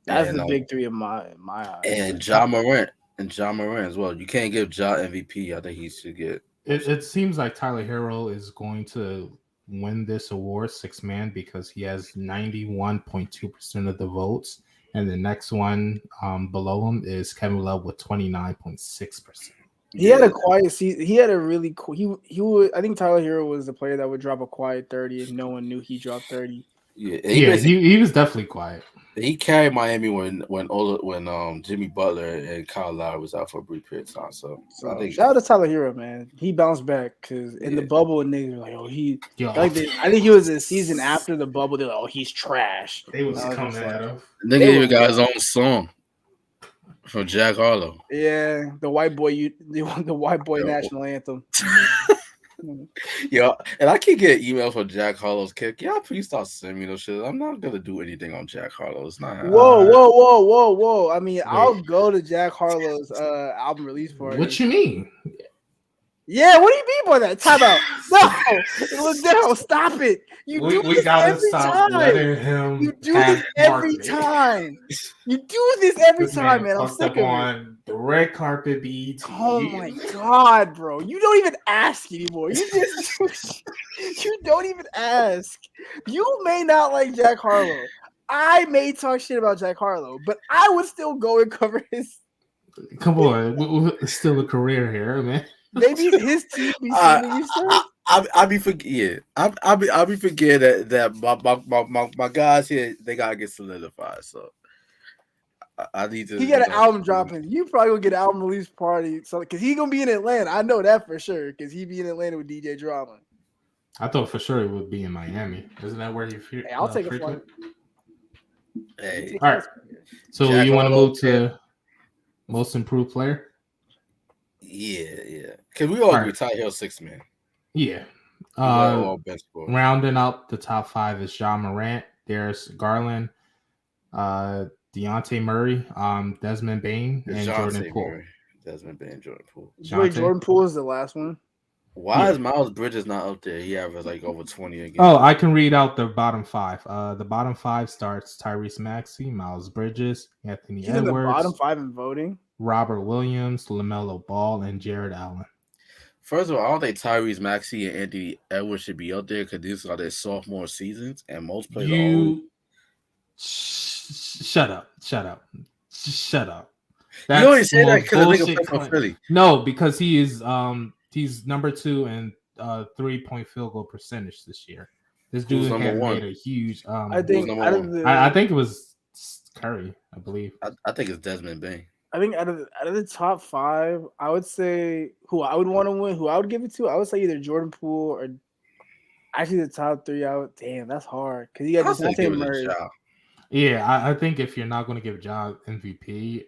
That's the big three of my eyes. And Ja Morant. As well. You can't give Ja MVP. I think he should get. It seems like Tyler Hero is going to win this award, sixth man, because he has 91.2% of the votes. And the next one below him is Kevin Love with 29.6%. He had a quiet season. He had a really cool. He would. I think Tyler Hero was the player that would drop a quiet 30, and no one knew he dropped 30. He was definitely quiet. He carried Miami when Jimmy Butler and Kyle Lowry was out for a brief period of time. So I think shout out to Tyler Hero, man. He bounced back because in the bubble, niggas were like, I think he was a season after the bubble. They're like, oh, he's trash. They was coming at him. Nigga even got his own song from Jack Harlow. Yeah, the white boy national anthem. Yo, and I keep getting emails from Jack Harlow's kick. Yeah, please start sending me those shit. I'm not gonna do anything on Jack Harlow. It's not. Whoa. I mean, Wait. I'll go to Jack Harlow's album release party. What you mean? Yeah, what do you mean by that? Time out. No, stop it. We gotta stop letting him. You do this every time. You do this every time, man. I'm sick of it. On the red carpet, BET. Oh my god, bro! You don't even ask anymore. You don't even ask. You may not like Jack Harlow. I may talk shit about Jack Harlow, but I would still go and cover his. Come on, it's still a career here, man. Maybe his team be sending you stuff. I'll be forgetting that my guys here, they gotta get solidified. So I need to. He got an album dropping. You probably gonna get an album release party, so because he gonna be in Atlanta. I know that for sure because he be in Atlanta with DJ Drama. I thought for sure it would be in Miami. Isn't that where he? Hey, I'll take a flight. Hey, all right. So Jack you want to Harlow, move to most improved player? Yeah. Can we all agree Ty Hill 6 man? Yeah. Rounding up the top 5 is John Morant, Darius Garland, Dejounte Murray, Desmond Bane, and Jordan Poole. Desmond Bane, Jordan Poole. Wait, Jordan Poole is the last one. Why is Miles Bridges not up there? He averaged like over 20 again. Oh, I can read out the bottom 5. The bottom 5 starts Tyrese Maxey, Miles Bridges, Anthony Edwards. In the bottom 5 in voting. Robert Williams, LaMelo Ball, and Jared Allen. First of all, I don't think Tyrese Maxey and Anthony Edwards should be up there because these are their sophomore seasons, and most players Shut up. That's you only say that because the nigga play for Philly. No, because he is he's number 2 in 3-point field goal percentage this year. This dude had made a huge. I think it was Curry. I believe. I think it's Desmond Bane. I think out of the top 5, I would say who I would want to win, who I would give it to. I would say either Jordan Poole or actually the top 3. Damn, that's hard because you got Dejounte Murray. Yeah, I think if you're not going to give Ja MVP,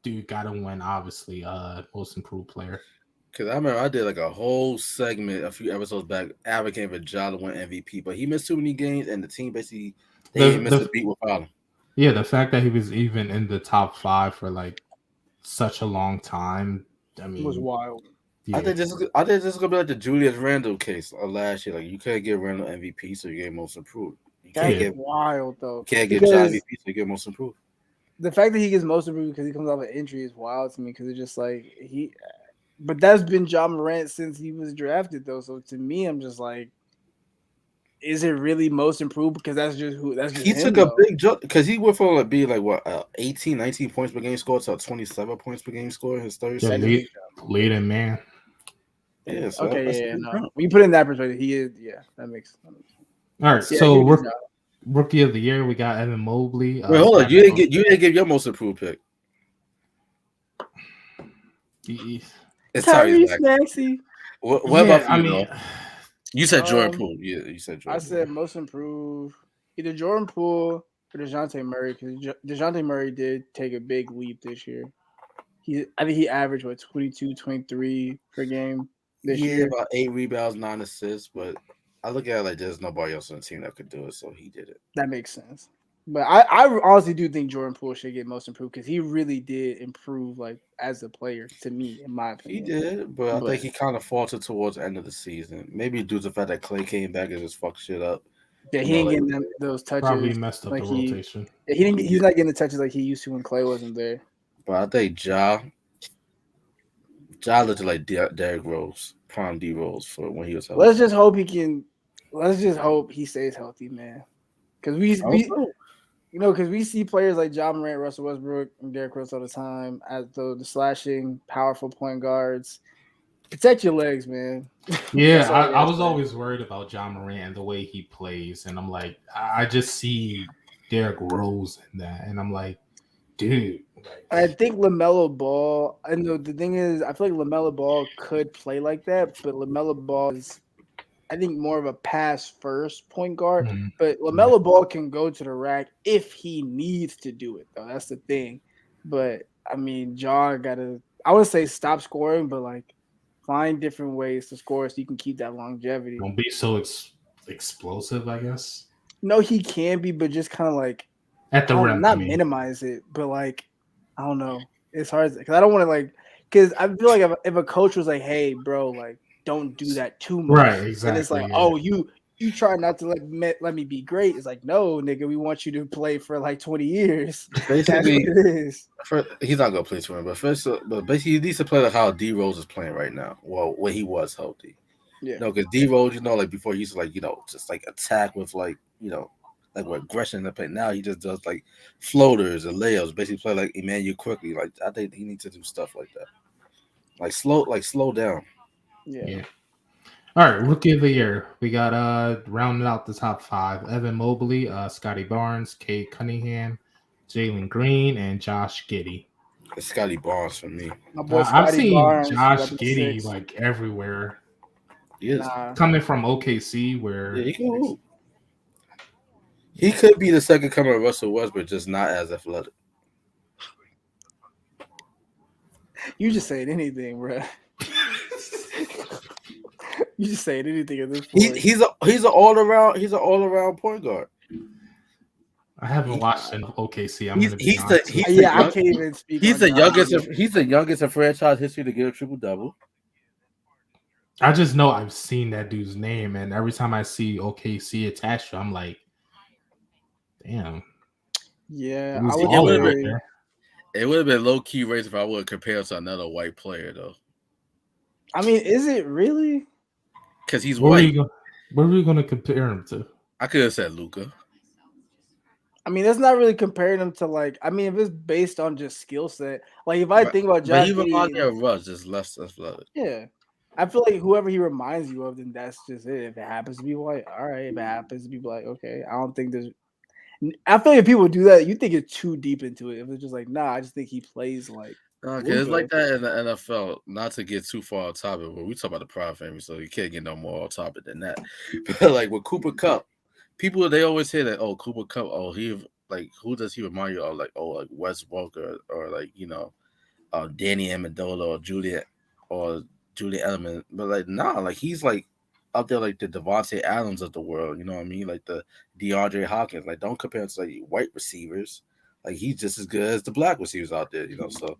dude, got to win obviously most improved player. Because I remember I did like a whole segment a few episodes back advocating for Ja to win MVP, but he missed too many games and the team basically missed a beat without him. Yeah, the fact that he was even in the top 5 for like such a long time, I mean, it was wild. Yeah. I think this is gonna be like the Julius Randle case of last year. Like you can't get Randle MVP, so you get most improved. You can't get wild though. You can't get Ja MVP, so you get most improved. The fact that he gets most improved because he comes off an injury is wild to me because it's just like he. But that's been John Morant since he was drafted though. So to me, I'm just like, is it really most improved? Because that's just he took a big jump because he went from being like what 18, 19 points per game score to 27 points per game score in his third season. Leading man. Yeah. So no. When you put it in that perspective, he is. Yeah, that makes sense. All right. So rookie of the year, we got Evan Mobley. Wait, hold on. You didn't give your most improved pick. It's Tyrese Maxey. What about you? You said Jordan Poole. Yeah, you said Jordan. I said most improved either Jordan Poole or Dejounte Murray because Dejounte Murray did take a big leap this year. I think he averaged 22, 23 per game this year. About 8 rebounds, 9 assists. But I look at it like there's nobody else on the team that could do it, so he did it. That makes sense. But I honestly do think Jordan Poole should get most improved because he really did improve like as a player to me, in my opinion. He did, but I think he kind of faltered towards the end of the season. Maybe due to the fact that Clay came back and just fucked shit up. Yeah, he ain't getting those touches. Probably messed up the rotation. He's not getting the touches like he used to when Clay wasn't there. But I think Ja looked like Derrick Rose, prime D Rose for when he was healthy. Let's just hope he stays healthy, man. Because we see players like Ja Morant, Russell Westbrook, and Derrick Rose all the time as the slashing, powerful point guards. Protect your legs, man. Yeah, I was always worried about Ja Morant and the way he plays, and I'm like, I just see Derrick Rose in that, and I'm like, dude. I think LaMelo Ball. I know the thing is, I feel like LaMelo Ball could play like that, but LaMelo Ball is, I think, more of a pass-first point guard. Mm-hmm. But LaMelo Ball can go to the rack if he needs to do it, though. That's the thing. But, I mean, Ja got to – I would say stop scoring, but, like, Find different ways to score so you can keep that longevity. Don't be so explosive, I guess. No, he can be, but just kind of like At the rim, not minimize it, but like I don't know. It's hard because I don't want to because I feel like if a coach was like, "Hey, bro, like don't do that too much," right? Exactly. And it's like, "Oh, you try not to let me be great." It's like, no, nigga, we want you to play for like 20 years. Basically, he's not gonna play 20, but basically, he needs to play like how D Rose is playing right now. Well, when he was healthy, because D Rose, like before he used to just like attack with like with aggression in the play. Now he just does like floaters and layups, basically play like Emmanuel quickly. Like I think he needs to do stuff like that, like slow down. Yeah. All right, rookie of the year. We got rounding out the top 5: Evan Mobley, Scotty Barnes, Cade Cunningham, Jalen Green, and Josh Giddey. It's Scotty Barnes for me. My boy I've seen Barnes, Josh Giddey like everywhere. Coming from OKC, where he could be the second coming of Russell Westbrook, just not as athletic. You just saying anything, bro. You just saying anything at this point. He's an all around point guard. I haven't watched in OKC. I can't even speak. He's the youngest in franchise history to get a triple double. I just know I've seen that dude's name, and every time I see OKC attached to, I'm like, damn. Yeah, it would have been low key race if I would compare to another white player, though. I mean, is it really? Because he's white. What are we going to compare him to? I could have said Luka. I mean, that's not really comparing him to if it's based on just skill set. Like if I think about Josh, but he reminds me of Russ, just less athletic. Yeah, I feel like whoever he reminds you of, then that's just it. If it happens to be white, all right. If it happens to be black, okay. I don't think there's. I feel like if people do that, you think it's too deep into it. If it's just like, nah, I just think he plays like. Okay, it's like that in the NFL. Not to get too far off topic, but we talk about the Pride family, so you can't get no more off topic than that. But like with Cooper Kupp, people they always say that, oh, Cooper Kupp, oh, he like who does he remind you of? Like, oh, like Wes Welker or like Danny Amendola or Julian Edelman. But like nah, like he's like up there like the Devontae Adams of the world, you know what I mean? Like the DeAndre Hopkins. Like don't compare him to like white receivers. Like he's just as good as the black receivers out there, so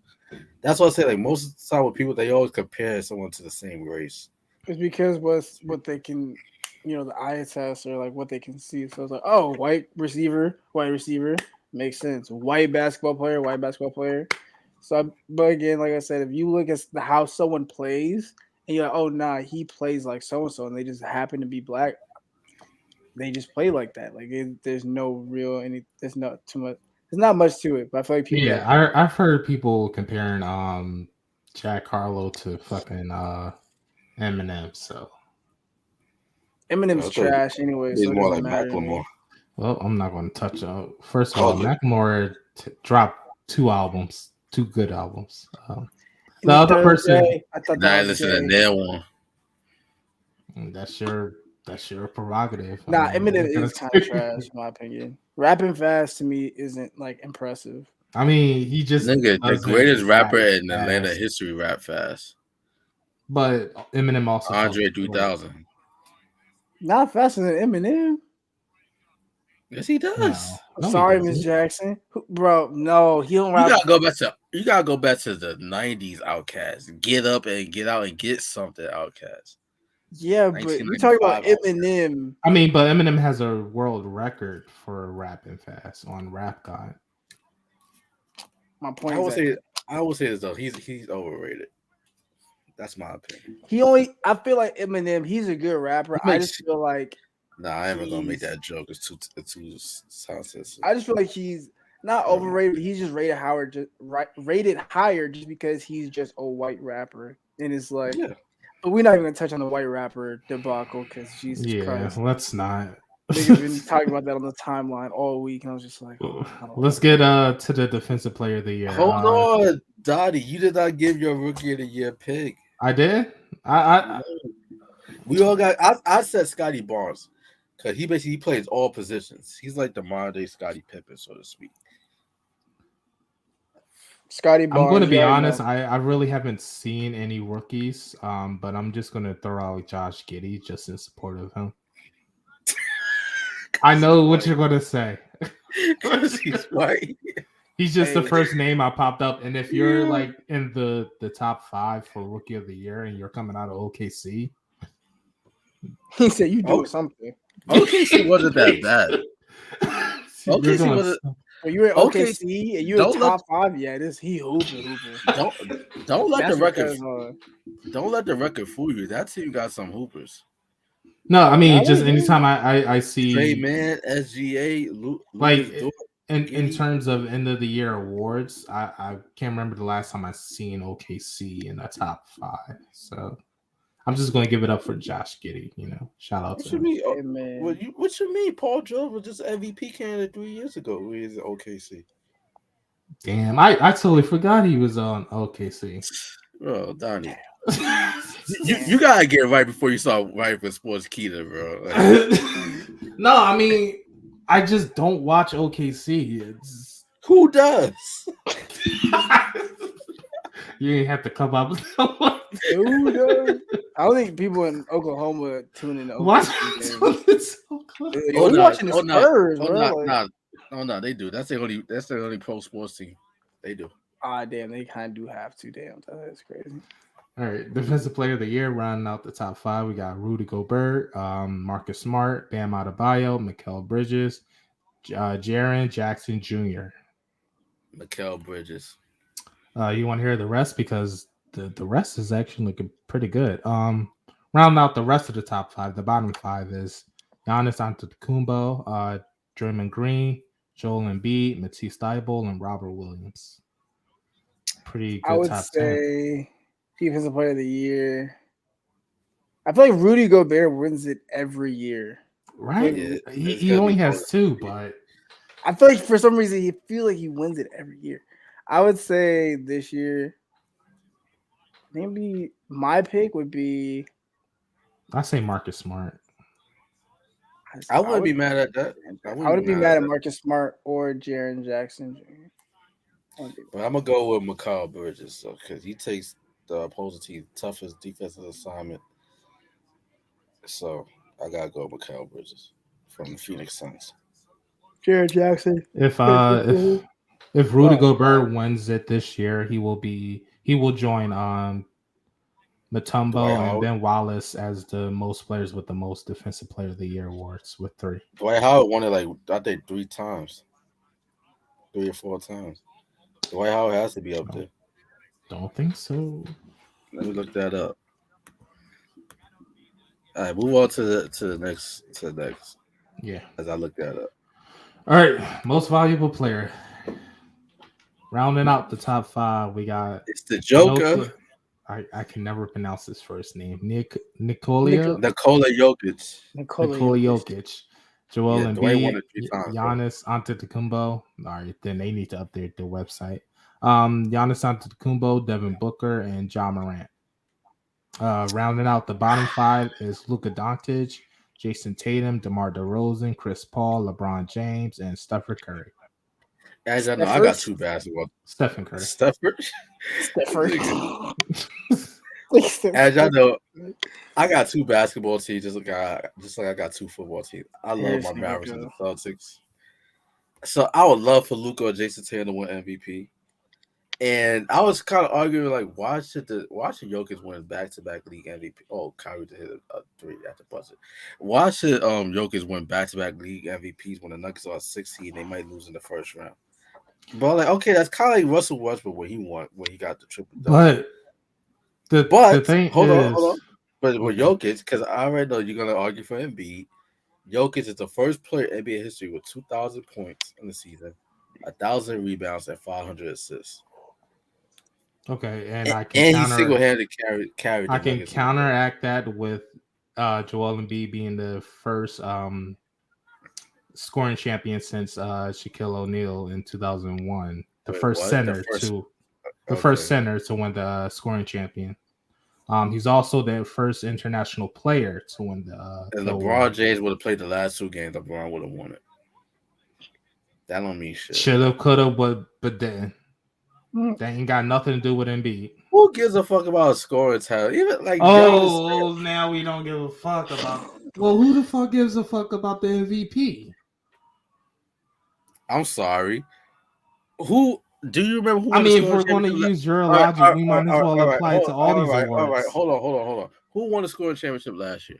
that's what I say. Like most of the time with people, they always compare someone to the same race. It's because what they can, the eye test or like what they can see. So it's like, oh, white receiver makes sense. White basketball player. So, but again, like I said, if you look at how someone plays and you're like, oh, nah, he plays like so and so, and they just happen to be black, they just play like that. Like there's no real there's not too much. There's not much to it, but I feel like people. Yeah, I've heard people comparing Jack Harlow to fucking Eminem. So Eminem's trash anyway. He's so more like Macklemore. Well, I'm not going to touch on. First of all, Macklemore dropped 2 good albums. The other person, I thought that was listen to that one. That's your prerogative. Nah, Eminem is kind of trash, in my opinion. Rapping fast to me isn't like impressive. I mean, he just the greatest rapper in Atlanta history rap fast. But Eminem also Andre 3000. Not faster than Eminem. Yes, he does. No, sorry, Miss Jackson, bro. No, he don't rap. You gotta go back to the '90s. Outkast, get up and get out and get something. Outkast. Yeah, but we're talking about Eminem. I mean, but Eminem has a world record for rapping fast on Rap God. My point. I would say this though. He's overrated. That's my opinion. I feel like Eminem. He's a good rapper. I just feel like. Nah, I ain't gonna make that joke. It's too sensitive. I just feel like he's not overrated. He's just rated higher just because he's just a white rapper, and it's like. Yeah. But we're not even gonna touch on the white rapper debacle because Jesus Christ. Yeah, let's not. They've been talking about that on the timeline all week, and I was just like, let's get to the defensive player of the year. Hold on, Dottie, you did not give your rookie of the year pick. I did. We all got. I said Scotty Barnes because he basically plays all positions. He's like the modern day Scottie Pippen, so to speak. Scotty I'm going to Barnes. be you already honest. know. I really haven't seen any rookies. But I'm just going to throw out Josh Giddey just in support of him. I know what you're going to say. Because he's white. He's just the Hey. first name I popped up. And if you're like in the top 5 for Rookie of the Year and you're coming out of OKC, He said you doing something. OKC wasn't that bad. you're OKC doing wasn't. When you were in Okay, OKC and you don't in let- top 5, yeah, this he hooping. Don't let That's the record. because, Don't let the record fool you. That team got some hoopers. No, I mean, Now just they do. anytime I see Trey Man, SGA, like Lucas Dort, in Giddey. terms of end of the year awards, I can't remember the last time I seen OKC in the top 5. So I'm just going to give it up for Josh Giddey. You know, shout out What to you him. mean? Hey, man. What you mean? Paul George was just MVP candidate 3 years ago. When he was at OKC. Damn, I totally forgot he was on OKC. Bro, Donnie, you gotta get right before you start writing for Sports Keita, bro. Like, No, I mean, I just don't watch OKC. It's who does? you ain't have to come up with someone. Dude, I don't think people in Oklahoma tune in to What? OKC games. We no, watching the Spurs, bro. No, they do. That's the only pro sports team. They do. Ah, damn, they kind of do have to. Damn, that's crazy. All right, defensive player of the year, rounding out the top 5, we got Rudy Gobert, Marcus Smart, Bam Adebayo, Mikal Bridges, Jaren Jackson Jr. Mikal Bridges. You want to hear the rest because the rest is actually looking pretty good. Rounding out the rest of the top 5, the bottom 5 is Giannis Antetokounmpo, Draymond Green, Joel Embiid, Matisse Thybulle, and Robert Williams. Pretty good. I would top say 10. Defensive player of the year. I feel like Rudy Gobert wins it every year. Right? Yeah, he only has 2, but I feel like for some reason he feel like he wins it every year. I would say this year, maybe my pick would be. I say Marcus Smart. I wouldn't be mad at that. I wouldn't be mad at Marcus Smart or Jaren Jackson Jr. But I'm gonna go with Mikal Bridges because he takes the opposing team's toughest defensive assignment. So I gotta go with Mikal Bridges from the Phoenix Suns. Jaren Jackson. If Rudy Gobert wins it this year, he will join Mutombo and Ben Wallace as the most players with the most defensive player of the year awards with 3. Dwight Howard won it I think 3 times, 3 or 4 times. Dwight Howard has to be up there. Don't think so. Let me look that up. All right, move on to the next. Yeah. As I look that up. All right, most valuable player. Rounding out the top 5, we got it's the Joker. I can never pronounce his first name. Nikola Jokic. Nikola Jokic. Joel Embiid, Giannis Antetokounmpo. All right, then they need to update their website. Giannis Antetokounmpo, Devin Booker, and Ja Morant. Rounding out the bottom 5 is Luka Doncic, Jason Tatum, DeMar DeRozan, Chris Paul, LeBron James, and Stephen Curry. As I know, I got 2 basketball. Stephen Curry. As y'all know, I got 2 basketball teams, just like I got 2 football teams. I love my Mavericks and the Celtics. So I would love for Luka or Jason Tatum to win MVP. And I was kind of arguing, like, why should Jokic win back-to-back league MVP? Oh, Kyrie to hit a 3 at the buzzer. Why should Jokic win back-to-back league MVPs when the Nuggets are 16? They might lose in the first round. But like, okay, that's kind of like Russell Westbrook when he got the triple double. But the thing hold on. But with Jokic, because I already know you're gonna argue for Embiid. Jokic is the first player in NBA history with 2,000 points in the season, 1,000 rebounds, and 500 assists. Okay, and I can he single-handedly carry. I can counteract that with Joel Embiid being the first scoring champion since Shaquille O'Neal in 2001. The first center to win the scoring champion. He's also the first international player to win the. And LeBron James would have played the last 2 games. LeBron would have won it. That don't mean shit. Should have, could have, but didn't. That ain't got nothing to do with Embiid. Who gives a fuck about a scoring title? Even like now we don't give a fuck about. Well, who the fuck gives a fuck about the MVP? I'm sorry. Who do you remember? Who I mean, if we're going to use your logic, we might as well apply it to all these awards. All right, hold on. Who won the scoring championship last year?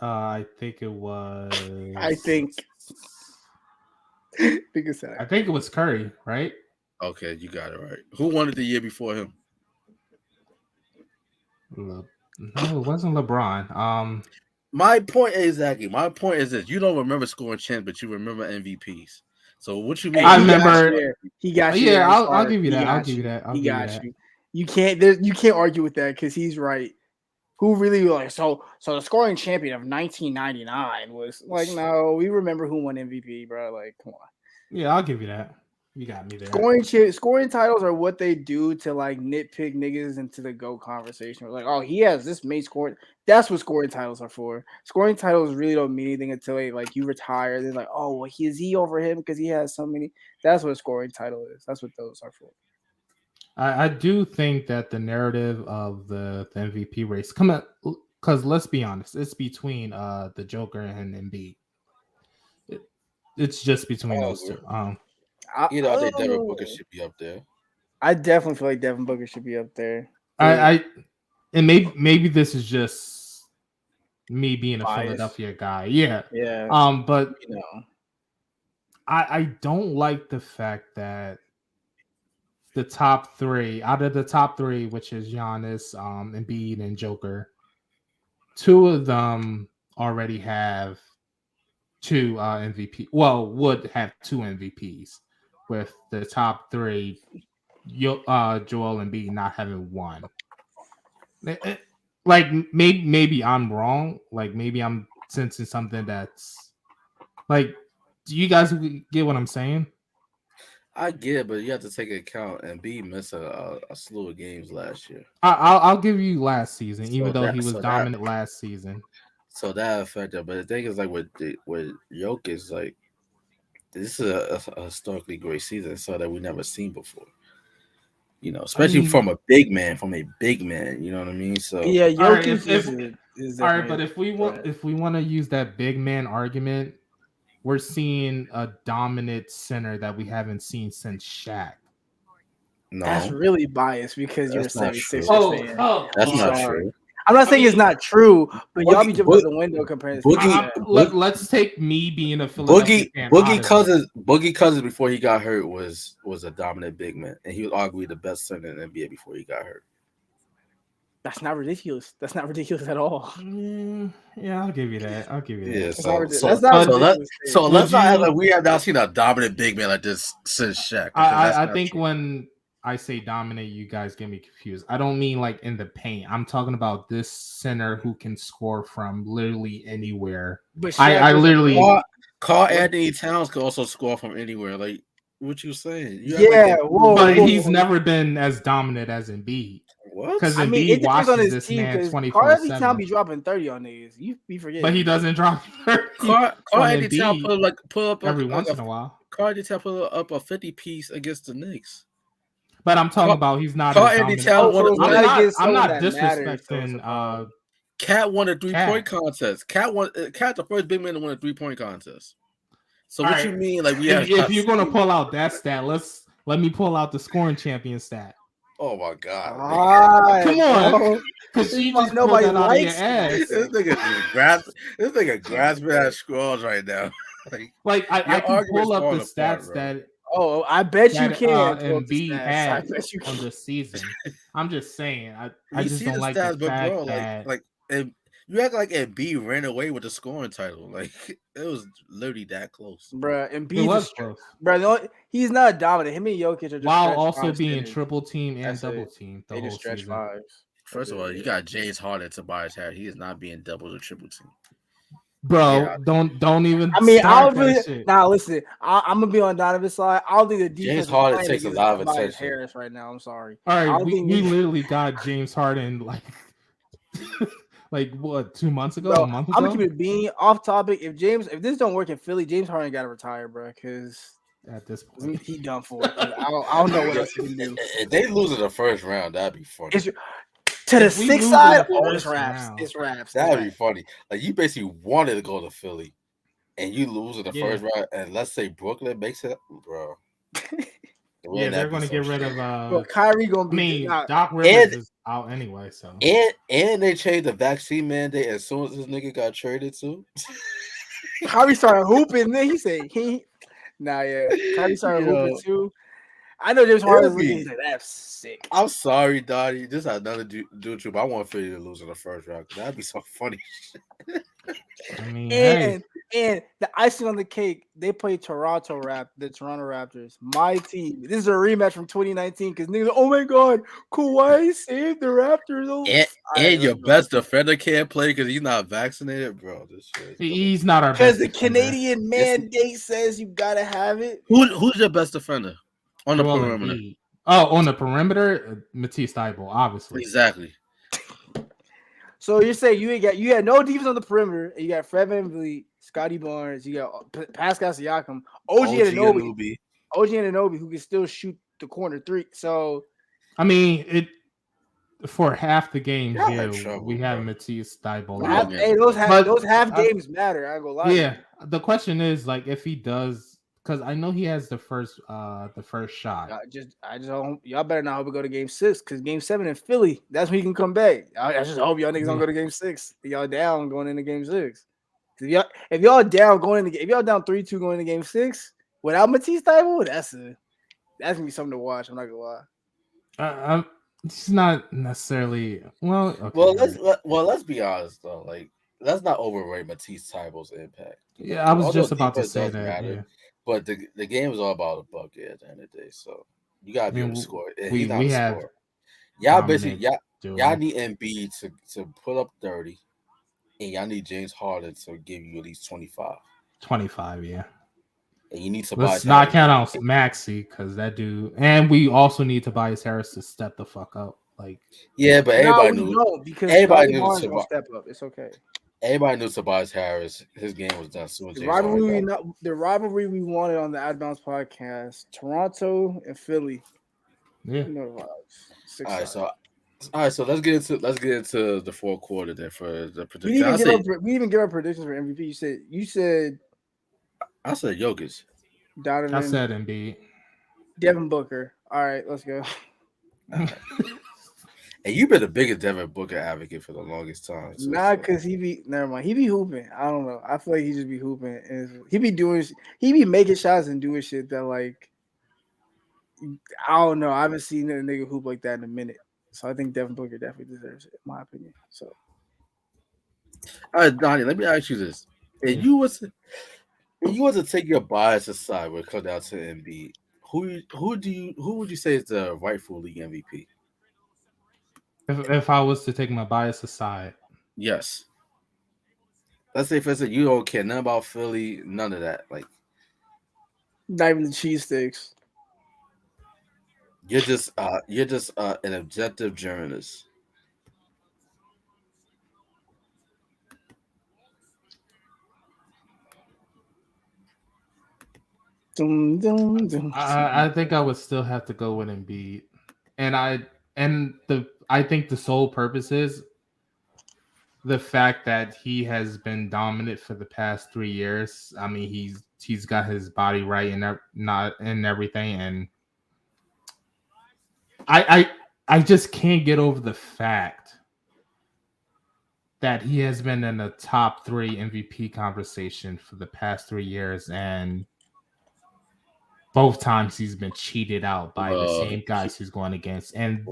I think it was. I think it was Curry, right? Okay, you got it right. Who won it the year before him? No, it wasn't LeBron. My point is that you don't remember scoring champs, but you remember MVPs. So what you mean? I remember he got you. Yeah, I'll give you that. I'll give you that. He got you. You can't argue with that because he's right. Who really like so the scoring champion of 1999 was like, no, we remember who won MVP, bro. Like, come on. Yeah, I'll give you that. You got me there. Scoring titles are what they do to like nitpick niggas into the GOAT conversation. We're like, oh, he has this many scoring. That's what scoring titles are for. Scoring titles really don't mean anything until like you retire. They're like, oh, well, is he over him because he has so many? That's what a scoring title is. That's what those are for. I do think that the narrative of the MVP race come up because let's be honest, it's between the Joker and Embiid. It's just between those two. I think Devin Booker should be up there. I definitely feel like Devin Booker should be up there. And maybe this is just me being a Philadelphia guy. Yeah. But I don't like the fact that the top three, which is Giannis, Embiid, and Joker, two of them already have two MVP. Well, would have two MVPs, with the top three, Joel Embiid not having one. Like maybe I'm wrong. Like maybe I'm sensing something that's like. Do you guys get what I'm saying? I get it, but you have to take into account Embiid missed a slew of games last year. I'll give you last season, even though he was dominant last season. So that affected, but the thing is, like with Jokic, like this is a historically great season, so that we never seen before. You know, especially from a big man. You know what I mean? So yeah, Jokic is all right. But if we want to use that big man argument, we're seeing a dominant center that we haven't seen since Shaq. No, that's really biased because you're a 76ers fan. That's not true. I'm not saying it's not true, but y'all be jumping out the window comparing. Let's take me being a Philadelphia fan. Boogie Cousins before he got hurt was a dominant big man, and he was arguably the best center in the NBA before he got hurt. That's not ridiculous. That's not ridiculous at all. Yeah, I'll give you that. Yeah, so let's not act like we have not seen a dominant big man like this since Shaq. I think when I say dominate, you guys get me confused. I don't mean like in the paint. I'm talking about this center who can score from literally anywhere. But I literally Karl Anthony Towns could also score from anywhere. Like what you saying? But he's never been as dominant as Embiid. What? Because Embiid watches this man 24/7. Karl Anthony Towns be dropping 30 on niggas. You be forgetting. But he doesn't drop 30. Karl Anthony Towns pull up every once in a while. Karl Anthony Towns pull up a 50 piece against the Knicks. But I'm talking about he's not. I'm not disrespecting. Cat won a 3-point contest. Cat the first big man to win a 3-point contest. So what you mean? Like if you're gonna pull out that stat, let me pull out the scoring champion stat. Oh my god! Come on, because nobody likes this nigga grasping at straws right now. I can pull up the stats that. Oh, I bet you can. Embiid had on this season. I'm just saying. I just don't like the fact that you act like Embiid ran away with the scoring title. Like it was literally that close, bruh. Embiid was close, bruh. He's not dominant. Him and Jokic are just while also being triple team and double team. They just stretch fives. First of all, you got James Harden, Tobias Harris. He is not being double or triple team. Bro, don't even. I mean, I don't really. Nah, listen. I'm gonna be on Donovan's side. I don't think the defense. James Harden takes a lot of attention. Harris right now. I'm sorry. All right, we literally got James Harden like what 2 months ago, a month ago. I'm gonna keep it being off topic. If this don't work in Philly, James Harden got to retire, bro. Because at this point. He done for it. I don't know what else he can do. If they lose in the first round, that'd be funny. To the If we 6 lose in side, the it's first raps. round, It's raps. That'd be funny. Like you basically wanted to go to Philly, and you lose in the first round, and let's say Brooklyn makes it, bro. Yeah, they're going to get rid of. Well, Kyrie gonna be. Doc Rivers is out anyway, so and they changed the vaccine mandate as soon as this nigga got traded too. Kyrie started hooping. Then he said Kyrie started hooping too. I know James Harden is looking. He's like, that's sick. I'm sorry, Donnie. This has nothing to do with you, but I want Philly to lose in the first round. That'd be so funny. I mean, and the icing on the cake, they play the Toronto Raptors. My team. This is a rematch from 2019 because niggas, oh my god, Kawhi saved the Raptors. Oh, and your best defender can't play because he's not vaccinated, bro. This shit. He's not our because best the defender. Canadian mandate says you gotta have it. Who's your best defender on the perimeter? Embiid. Oh, on the perimeter, Matisse Thybulle, obviously. Exactly. So you're saying you had no defense on the perimeter, and you got Fred VanVleet, Scotty Barnes, you got Pascal Siakam, OG Anunoby, who can still shoot the corner three. So, I mean, for half the games we have Matisse Thybulle. Hey, those half games matter. I go lie. Yeah, the question is like if he does, because I know he has the first shot. I just hope y'all better not hope we go to game 6 because game 7 in Philly, that's when he can come back. I just hope y'all niggas don't go to game 6. Y'all down going into game 6. If y'all down 3-2 going into game 6 without Matisse Thybulle, that's gonna be something to watch. I'm not gonna lie. It's not necessarily well. Okay, let's be honest though. Like let's not overrate Matisse Thybulle's impact. Yeah, I was just about to say that. Yeah. But the game is all about a bucket at the end of the day. So you gotta be able to score. And we have score. Y'all basically y'all need Embiid to put up 30, and y'all need James Harden to give you at least 25. 25, yeah. And you need to Let's not count out Maxey because that dude, and we also need Tobias Harris to step the fuck up. Like, yeah, but everybody knew to step up. It's okay. Everybody knew Tobias Harris. His game was done soon. The rivalry we wanted on the Outta Bounds podcast: Toronto and Philly. Yeah. You know the vibes. All right. So let's get into the fourth quarter there for the prediction. We even give our predictions for MVP. You said. I said Jokic. Donovan. I said Embiid. Devin Booker. All right, let's go. And you've been the biggest Devin Booker advocate for the longest time. So because he be hooping. I don't know. I feel like he just be hooping. And he be making shots and doing shit that like I don't know. I haven't seen a nigga hoop like that in a minute. So I think Devin Booker definitely deserves it, in my opinion. So all right, Donnie, let me ask you this. If you was to take your bias aside when it comes down to Embiid, who would you say is the rightful league MVP? If I was to take my bias aside, yes. Let's say for instance you don't care nothing about Philly, none of that. Like not even the cheesesteaks. You're just an objective journalist. I think I would still have to go with Embiid, and I think the sole purpose is the fact that he has been dominant for the past 3 years. I mean, he's got his body right and not and everything, and I just can't get over the fact that he has been in the top 3 MVP conversation for the past 3 years, and both times he's been cheated out by the same guys he's going against, and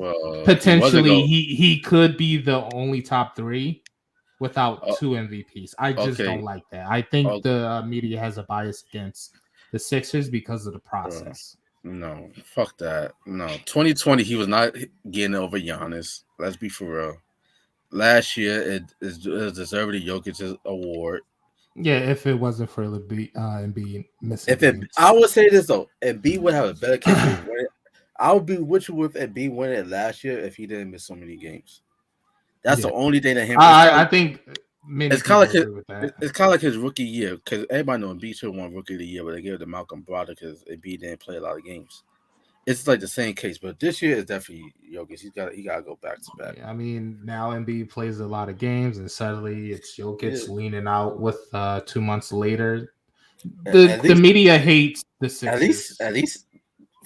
potentially he could be the only top 3 without 2 MVPs. I just don't like that. I think the media has a bias against the Sixers because of the process. No, fuck that. No, 2020 he was not getting over Giannis. Let's be for real. Last year it deserved the Jokic's award. Yeah, if it wasn't for Embiid missing. I would say this though, Embiid would have a better case to win it. I would be with you with Embiid winning it last year if he didn't miss so many games. That's the only thing that him. I think Many It's kind people of like agree with that. it's kind of like his rookie year because everybody know Embiid should have won rookie of the year, but they gave it to Malcolm Brogdon because Embiid didn't play a lot of games. It's like the same case, but this year is definitely Jokic. He got to go back to back. Yeah, I mean, now Embiid plays a lot of games, and suddenly it's Jokic Yeah. leaning out with 2 months later. At The least, media hates the Sixers. at least.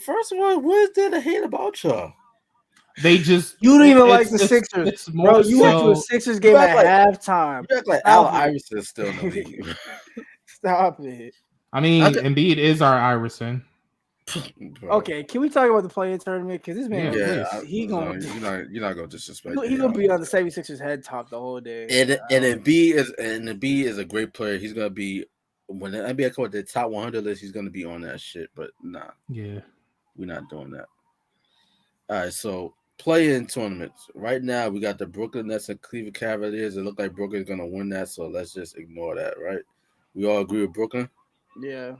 First of all, what is there to hate about y'all? They just You don't even like the Sixers, it's bro. more You went to a so. Sixers game at halftime. You act like Stop Allen it. Iverson is still in the league. Stop it. I mean, Embiid is our Iverson. Bro. Okay, can we talk about the play-in tournament? Because this man, You're not gonna disrespect. he gonna be on the 76ers head top the whole day. And Embiid is a great player. He's gonna be when the NBA comes the top 100 list. He's gonna be on that shit. But nah, Yeah, we're not doing that. All right, so play-in tournaments. Right now, we got the Brooklyn Nets and Cleveland Cavaliers. It look like Brooklyn's gonna win that, so let's just ignore that, right? We all agree with Brooklyn. Yeah.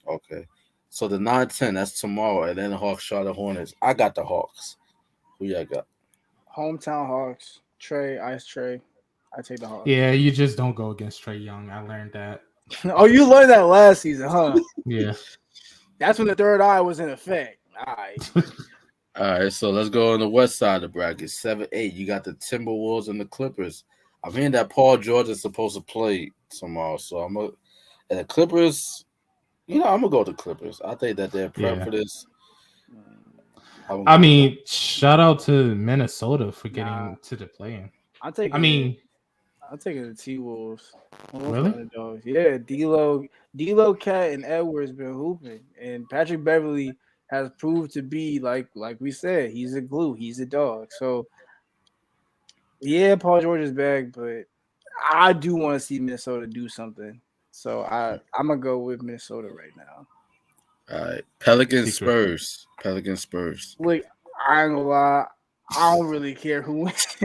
Okay. So the 9-10, that's tomorrow. Atlanta Hawks, Charlotte Hornets. I got the Hawks. Who y'all got? Hometown Hawks. Ice Trey. I take the Hawks. Yeah, you just don't go against Trae Young. I learned that. Oh, you learned that last season, huh? Yeah. That's when the third eye was in effect. All right. All right, so let's go on the west side of the bracket. 7-8. You got the Timberwolves and the Clippers. I'm hearing that Paul George is supposed to play tomorrow, so and the Clippers. I'm gonna go with the Clippers. I think that they're prepped for this. I mean, shout out to Minnesota for getting to the play-in. I'm taking the T-Wolves. Really? Yeah, D'Lo, Cat, and Edwards been hooping, and Patrick Beverly has proved to be like we said, he's a glue, he's a dog. So yeah, Paul George is back, but I do want to see Minnesota do something. So I'm gonna go with Minnesota right now. All right, Pelicans Spurs. Look, I ain't gonna lie. I don't really care who wins.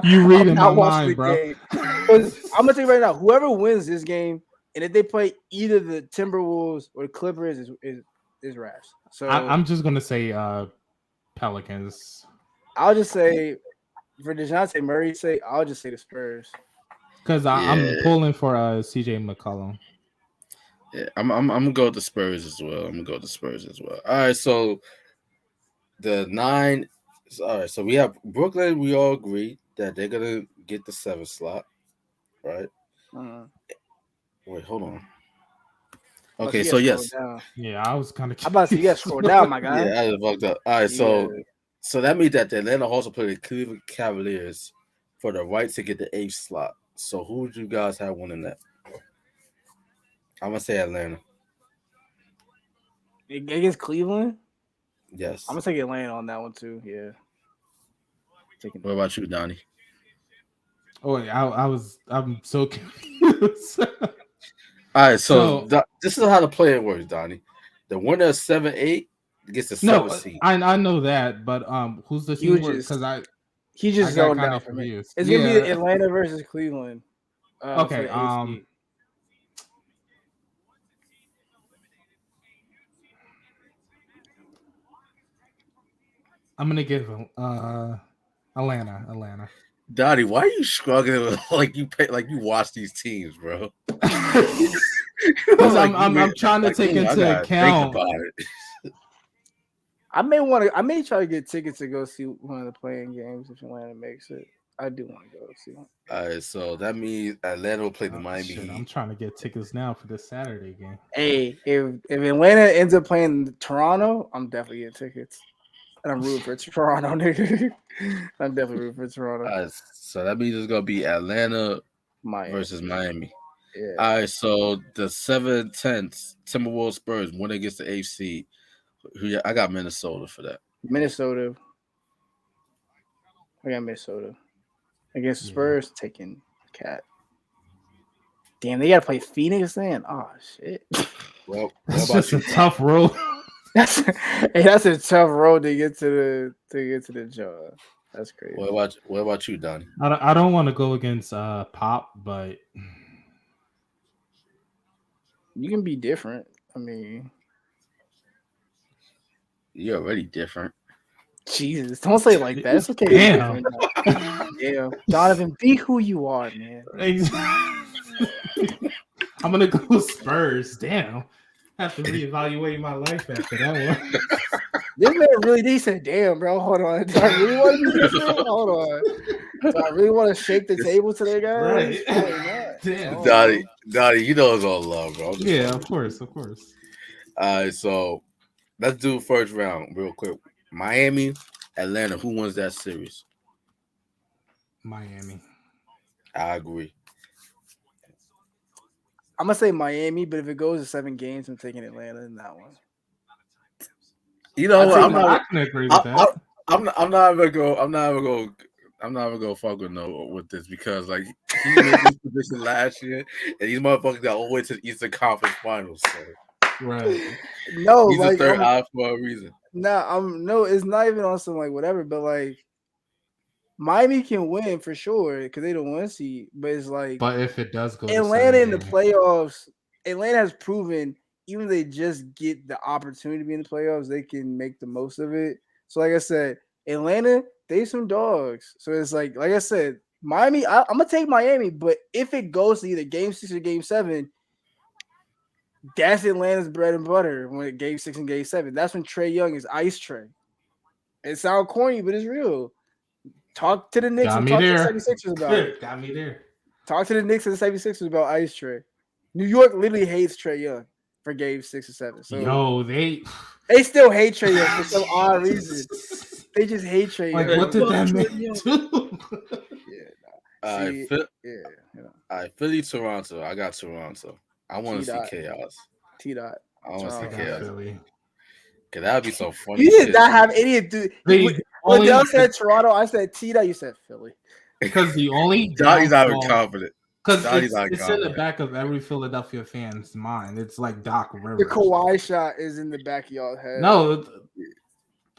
You reading my mind, bro. I'm gonna tell you right now, whoever wins this game, and if they play either the Timberwolves or the Clippers, is rash. So I'm just gonna say Pelicans. I'll just say for DeJounte Murray's sake, I'll just say the Spurs. Because I'm pulling for CJ McCollum. Yeah, I'm gonna go with the Spurs as well. All right, so the 9. All right, so we have Brooklyn. We all agree that they're gonna get the 7th slot, right? Wait, hold on. Okay, so yes. Yeah, I was kind of. I'm about to say you got to scroll down, my guy. Yeah, I just fucked up. All right, so that means that the Atlanta Hawks will play the Cleveland Cavaliers for the right to get the 8th slot. So who would you guys have winning that? I'm gonna say Atlanta. Against Cleveland? Yes. I'm gonna take Atlanta on that one too. Yeah. What about you, Donnie? Oh, I'm so confused. All right, so this is how the play works, Donnie. The winner of 7-8 gets the 7th seed. I know that, but who's the team? Because he just zoned out for me. It's gonna be Atlanta versus Cleveland. Okay. I'm gonna give Atlanta. Donnie, why are you struggling like you watch these teams, bro? Because I'm trying to take into account. Think about it. I may try to get tickets to go see one of the playing games if Atlanta makes it. I do want to go see one. All right, so that means Atlanta will play the Miami Heat. I'm trying to get tickets now for this Saturday game. Hey, if Atlanta ends up playing Toronto, I'm definitely getting tickets. And I'm rooting for Toronto, nigga. I'm definitely rooting for Toronto. So that means it's gonna be Atlanta versus Miami. Yeah. All right, so the 7-10 Timberwolves Spurs when it gets the 8th seed. I got Minnesota for that. Minnesota. I got Minnesota. Against the Spurs, taking Cat. Damn, they gotta play Phoenix then. Oh shit. Well, that's just a tough road. That's a tough road to get to the job. That's crazy. What about you, Donnie? I don't want to go against Pop, but you can be different. I mean, you're already different. Jesus, don't say it like that. It's okay. Damn. Yeah, Donovan, be who you are, man. I'm gonna go Spurs. Damn. I have to reevaluate my life after that one. This man really did. He said, "Damn, bro, hold on. Do I really want to be different? Hold on. Do I really want to shake the table today, guys? Right. Damn. Dottie, you know it's all love, bro. Yeah, of course. All right, so let's do first round real quick. Miami, Atlanta. Who wins that series? Miami. I agree. I'm gonna say Miami, but if it goes to 7 games, I'm taking Atlanta in that one. You know what? I can agree with that. I'm not even gonna fuck with this because like he made this position last year, and these motherfuckers got all the way to the Eastern Conference Finals. So. Right. No, he's like a third eye for a reason. No, it's not even on some like whatever, but like Miami can win for sure because they don't want to see. But it's like, but if it does go, Atlanta in the playoffs, Atlanta has proven even if they just get the opportunity to be in the playoffs, they can make the most of it. So, like I said, Atlanta, they some dogs. So it's like I said, Miami. I'm gonna take Miami, but if it goes to either Game 6 or Game 7. That's Atlanta's bread and butter when Game 6 and Game 7. That's when Trae Young is ice Trae. It sounds corny, but it's real. Talk to the Knicks and talk to the 76ers about it. Got me there. Talk to the Knicks and the 76ers about ice Trae. New York literally hates Trae Young for Game 6 or 7. So they still hate Trae Young for some odd reason. They just hate Trae Young. Like, what did that mean? All right, Philly, Toronto. I got Toronto. I want to see chaos. T-Dot. I want to see chaos. Philly. Cause that'd be so funny. You did not have any dude. When Dell said Toronto, I said T-Dot. You said Philly. Because the only Dottie's not even confident. Because it's in the back of every Philadelphia fan's mind. It's like Doc Rivers. The Kawhi shot is in the back of y'all's head. No,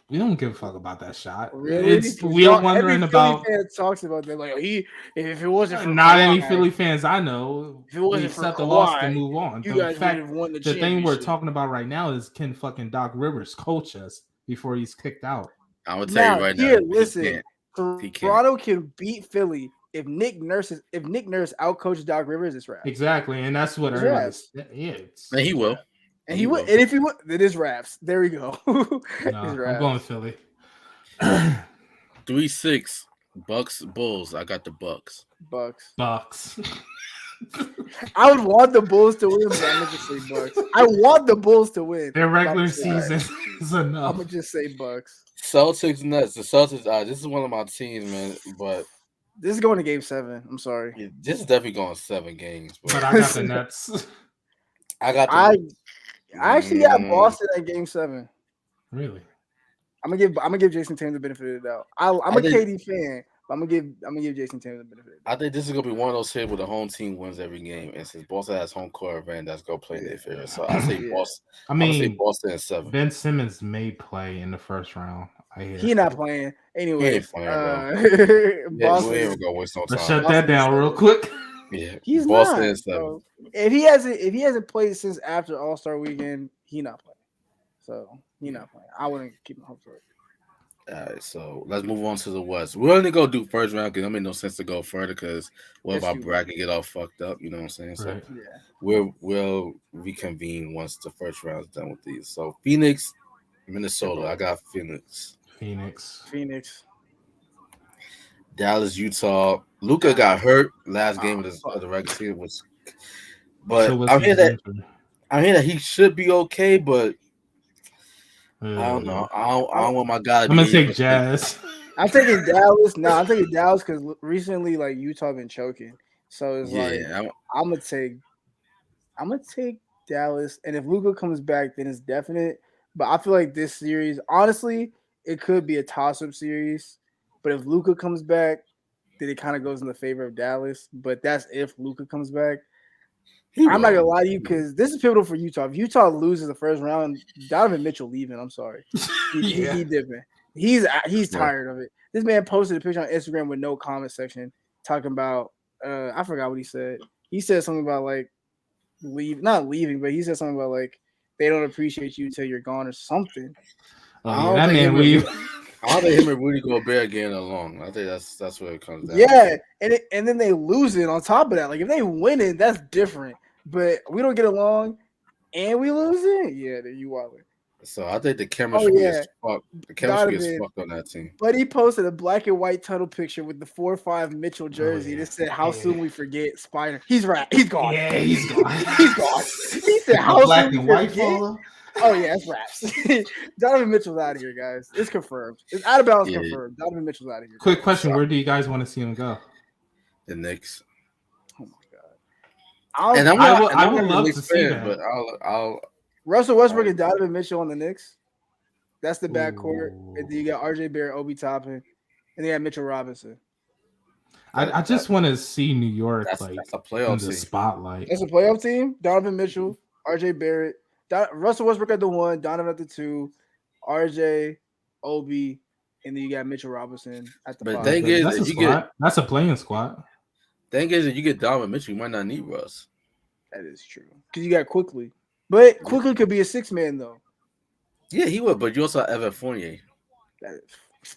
we don't give a fuck about that shot. Really? We are wondering about. Philly fan talks about that. Like if it wasn't for not Kawhi, any Philly fans I know, if it wasn't for accept Kawhi, the loss to move on. You guys would have won the thing we're talking about right now is can fucking Doc Rivers coach us before he's kicked out? I will tell you right now. Listen, Toronto can beat Philly. If Nick Nurse outcoaches Doc Rivers, it's wraps. Exactly, and that's what everybody's. Yeah, and he will. And he will. And if he would, it is wraps. There we go. I'm going Philly. 3-6 Bucks Bulls. I got the Bucks. Bucks. I would want the Bulls to win, but I'm gonna just say Bucks. I want the Bulls to win. Their regular season is enough. I'm gonna just say Bucks. Celtics Nets. The Celtics. This is one of my teams, man. But this is going to Game 7. I'm sorry. Yeah, this is definitely going 7 games. But I got the Nets. I actually got Boston at Game 7. Really? I'm gonna give Jason Tatum the benefit of the doubt. I'm a KD fan, but I'm gonna give Jason Tatum the benefit of the doubt. I think this is gonna be one of those here where the home team wins every game, and since Boston has home court advantage, that's gonna play their favor. So I say Boston. I'm gonna say Boston in 7. Ben Simmons may play in the first round. He's not playing anyway. Boston. Let's shut that down real quick. Yeah, he's Boston not. In 7. If he hasn't played since after All-Star weekend, he's not playing. So he's not playing. I wouldn't keep him hopes for it. All right, so let's move on to the West. We're only gonna do first round because it made no sense to go further because what if our bracket get all fucked up? You know what I'm saying? So we'll reconvene once the first round is done with these. So Phoenix, Minnesota. I got Phoenix. Dallas, Utah. Luka got hurt last game of the regular season, but I'm hearing that he should be okay, but I don't know. I don't want my guy. I'm gonna take Jazz. I'm taking Dallas. No, I'm taking Dallas because recently, like Utah been choking, so it's I'm gonna take Dallas. And if Luka comes back, then it's definite. But I feel like this series, honestly, it could be a toss-up series. But if Luka comes back, then it kind of goes in the favor of Dallas. But that's if Luka comes back. I'm not gonna lie to you because this is pivotal for Utah. If Utah loses the first round, Donovan Mitchell leaving. I'm sorry, he dipping. He's tired of it. This man posted a picture on Instagram with no comment section talking about I forgot what he said. He said something about like not leaving, but he said something about like they don't appreciate you until you're gone or something. That man leave. I don't think him and Rudy Gobert getting along. I think that's what it comes down Yeah, to. and then they lose it on top of that. Like if they win it, that's different. But we don't get along and we lose it. Yeah, then you wallet. So I think the Oh chemistry yeah, is fucked. The chemistry is Donovan. fucked on that team. But he posted a black and white tunnel picture with the 4-5 Mitchell jersey. yeah. That said, "How soon we forget Spider." He's right. He's gone. Yeah, he's gone. He's gone. He said, The "How black soon and we white forget." follow. Oh yeah, it's raps. Donovan Mitchell's out of here, guys. It's confirmed. It's out of bounds Yeah. confirmed. Donovan Mitchell's out of here. Quick question: where do you guys want to see him go? The Knicks. Oh my god. And I would I'm love a to see that. but I'll Russell Westbrook and Donovan Mitchell on the Knicks. That's the backcourt. Ooh. And then you got RJ Barrett, Obi Toppin, and then you got Mitchell Robinson. I just want to see New York that's like a playoff in the team. spotlight. That's a playoff team. Donovan Mitchell, RJ Barrett, Russell Westbrook at the 1, Donovan at the 2, RJ, Obi, and then you got Mitchell Robinson at the But 5. thing is, That's a if you squad. That's a playing squad. Thing is, if you get Donovan Mitchell, you might not need Russ. That is true. Because you got Quickly. But Quickly could be a 6-man, though. Yeah, he would, but you also have Evan Fournier, That is,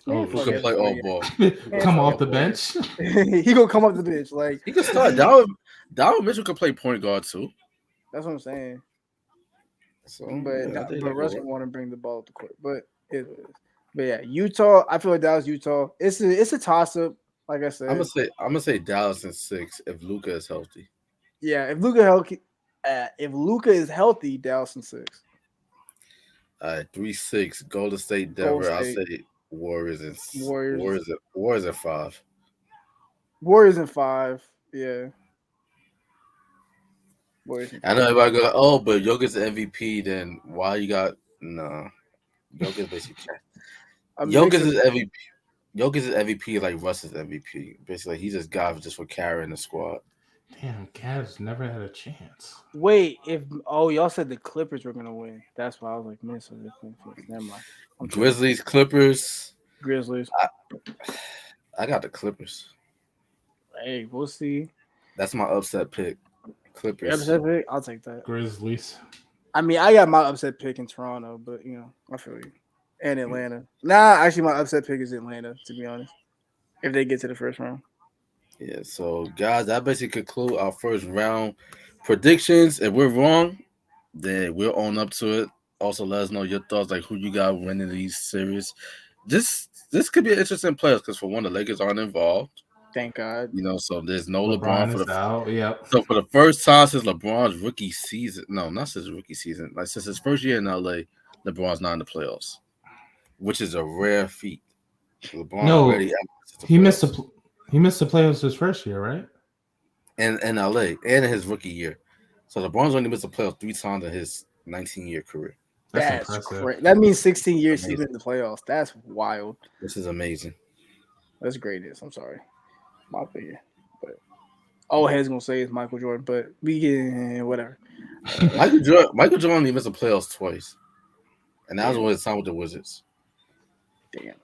Oh, who can play off ball. Come off the bench. He gonna come up the bench. Like He can start. Donovan Mitchell can play point guard too. that's what I'm saying. So, But yeah, I think but that Russell could want to bring the ball up the court. But it is. But yeah, Utah. I feel like that was Utah. It's a toss up. Like I said, I'm gonna say Dallas in 6 if Luka is healthy. yeah. If Luka is healthy, Dallas in 6. 3-6 Golden State, Golden Denver. I'll State. say Warriors and Warriors. Warriors at 5. Warriors in 5. Yeah. Warriors in I know everybody go, oh, but Jokic's MVP. Then why you got Jokic basically. Jokic is MVP. Jokic is MVP like Russ is MVP. Basically, he's just guy just for carrying the squad. Damn, Cavs never had a chance. Wait, y'all said the Clippers were gonna win. That's why I was like Minnesota. Never mind. Grizzlies, Clippers. Grizzlies. I got the Clippers. Hey, we'll see. That's my upset pick. Clippers. Upset pick? I'll take that. Grizzlies. I mean, I got my upset pick in Toronto, but I feel you. And Atlanta. Nah, actually, my upset pick is Atlanta, to be honest. If they get to the first round. Yeah, so guys, that basically conclude our first round predictions. If we're wrong, then we'll own up to it. Also, let us know your thoughts, like who you got winning these series. This could be an interesting playoffs because for one, the Lakers aren't involved. Thank God. So there's no LeBron for the out. Yep. So for the first time since LeBron's rookie season, no, not since his rookie season, like since his first year in LA, LeBron's not in the playoffs, which is a rare feat. LeBron already he missed the playoffs his first year, right? In LA and in his rookie year. So LeBron's only missed the playoffs 3 times in his 19-year career. That's impressive. That means 16 years he's in the playoffs. That's wild. This is amazing. That's greatness. I'm sorry. My opinion. But old head's gonna say it's Michael Jordan, but we get whatever. Michael Jordan only missed the playoffs twice. And that was when his time with the Wizards. Damn.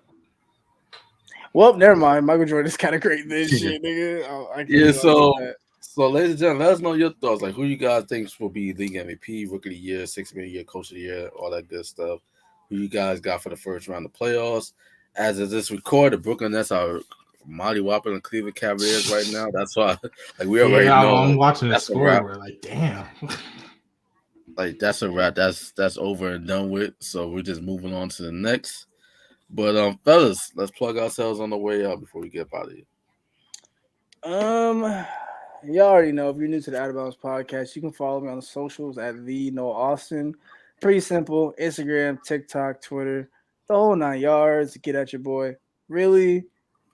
Well, never mind. Michael Jordan is kind of great this shit, nigga. So ladies and gentlemen, let us know your thoughts. Like who you guys think will be league MVP, rookie of the year, 6-man of the year, coach of the year, all that good stuff. Who you guys got for the first round of playoffs? As of this record, the Brooklyn Nets are Molly Whopping and Cleveland Cavaliers right now. That's why, like we already know. I'm watching the score. We're like, damn. Like that's a wrap. That's over and done with. So we're just moving on to the next. But fellas, let's plug ourselves on the way out before we get out of here. Y'all already know if you're new to the Outta Bounds Podcast, you can follow me on the socials at the Noah Austin. Pretty simple. Instagram, TikTok, Twitter, the whole 9 yards. Get at your boy. Really,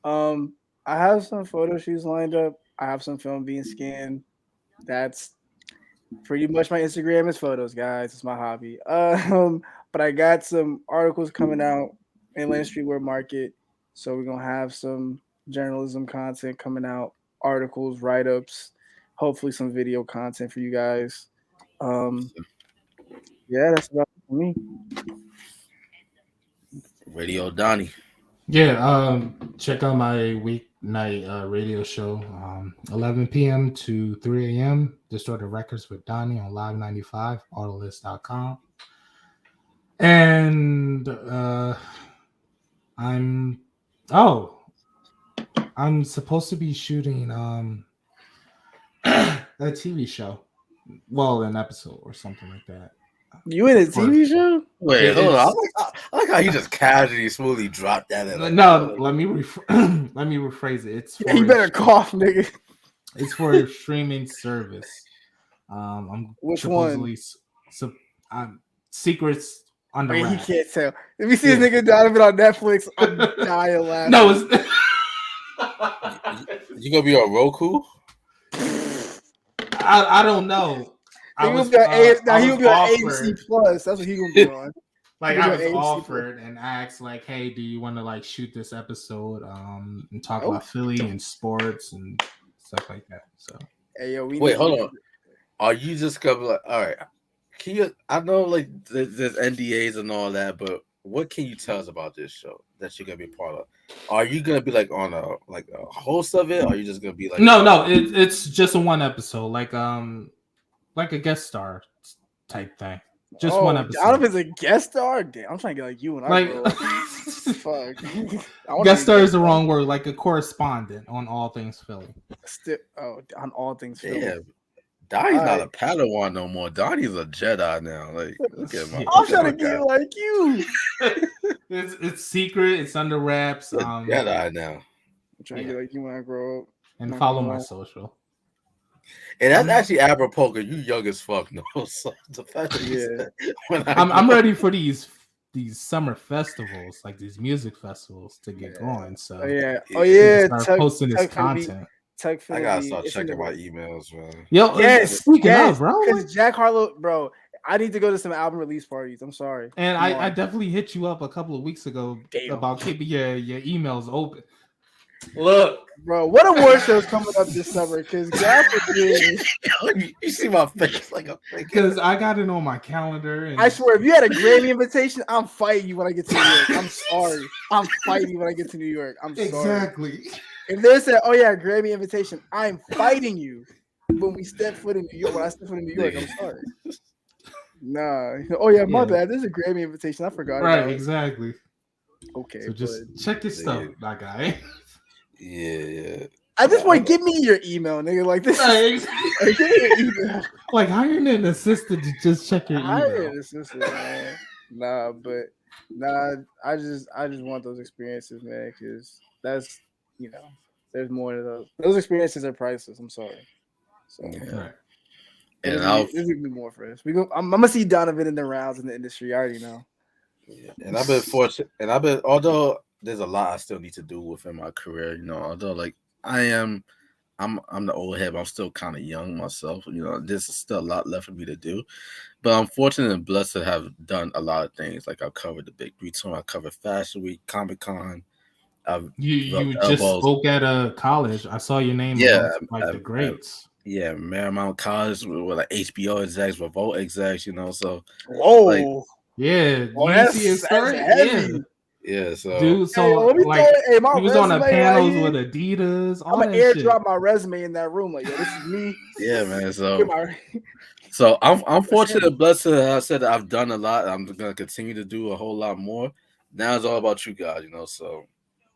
I have some photo shoots lined up. I have some film being scanned. That's pretty much my Instagram is photos, guys. It's my hobby. But I got some articles coming out in Land Streetwear Market. So we're gonna have some journalism content coming out, articles, write-ups, hopefully some video content for you guys. Yeah, that's about it for me. Radio Donnie. Yeah, check out my weeknight radio show, 11 p.m. to 3 a.m. Distorted Records with Donnie on Live 95, Autolist.com. And I'm supposed to be shooting a TV show. Well, an episode or something like that. You in a TV show? Wait, hold on. I like how you just casually, smoothly dropped that in. Like, no, let me rephrase it. It's for you better cough, nigga. It's for a streaming service. I'm Which supposedly one? Secrets on the He can't tell. If you see this nigga Donovan on Netflix, I'm dying laughing. No, it's you gonna be on Roku? I don't know. He will be on AMC Plus. That's what he gonna be on. Like I was offered and asked, like, hey, do you want to like shoot this episode and talk about Philly and sports and stuff like that? So hey, yo, wait, hold on. Are you just gonna be like, all right? Can you? I know like there's NDAs and all that, but what can you tell us about this show that you're gonna be a part of? Are you gonna be like on a host of it? Or are you just gonna be like no? It's just a one episode, like a guest star type thing. Just one episode. Donovan's a guest star. Damn, I'm trying to get like you and I. Fuck. Guest star is the wrong word. Like a correspondent on all things Philly. On all things Philly. Yeah. Donnie's not a Padawan no more. Donnie's a Jedi now. Like, look at my. I'm trying to get like you. It's secret. It's under wraps. Jedi now. I'm trying to get like you when I grow up. And follow my social. And that's actually apropos. You young as fuck, no. So the fact that I'm ready for these summer festivals, like these music festivals, to get going. So start posting this content. I gotta start checking my emails, man. Yo, speaking of, bro, because Jack Harlow, bro, I need to go to some album release parties. I'm sorry. And I definitely hit you up a couple of weeks ago about keeping your emails open. Look, bro, what award shows coming up this summer? Because you see my face like I'm thinking. Because I got it on my calendar. And I swear, if you had a Grammy invitation, I'm fighting you when I get to New York. I'm sorry. I'm fighting you when I get to New York. I'm sorry. Exactly. If they said, "Oh yeah, Grammy invitation," I'm fighting you when we step foot in New York. When I step foot in New York, I'm sorry. Nah. Oh yeah, my bad. There's a Grammy invitation. I forgot. Right. Exactly. Okay. So just check this stuff, my guy. Yeah. At this point, give me your email, nigga. Like this. Give me your email. Like hiring an assistant to just check your email. Hiring an assistant, man. I just want those experiences, man, because that's there's more to those. Those experiences are priceless. I'm sorry. So right. And there's gonna be more for us. I'm gonna see Donovan in the rounds in the industry. I already know. Yeah. And I've been fortunate, and although there's a lot I still need to do within my career, although like I'm the old head, but I'm still kind of young myself. There's still a lot left for me to do. But I'm fortunate and blessed to have done a lot of things. Like I've covered the Big 3 tour, I covered Fashion Week, Comic-Con. You just spoke at a college. I saw your name. The greats. Marymount College with like HBO execs, Revolt execs. So. Whoa. Like, yeah. That's heavy. Yeah, so dude, so he was on the panels with Adidas. I'm gonna airdrop my resume in that room. Like, yo, this is me. Yeah, man. So I'm fortunate and blessed to have said that I've done a lot. I'm gonna continue to do a whole lot more. Now it's all about you guys, So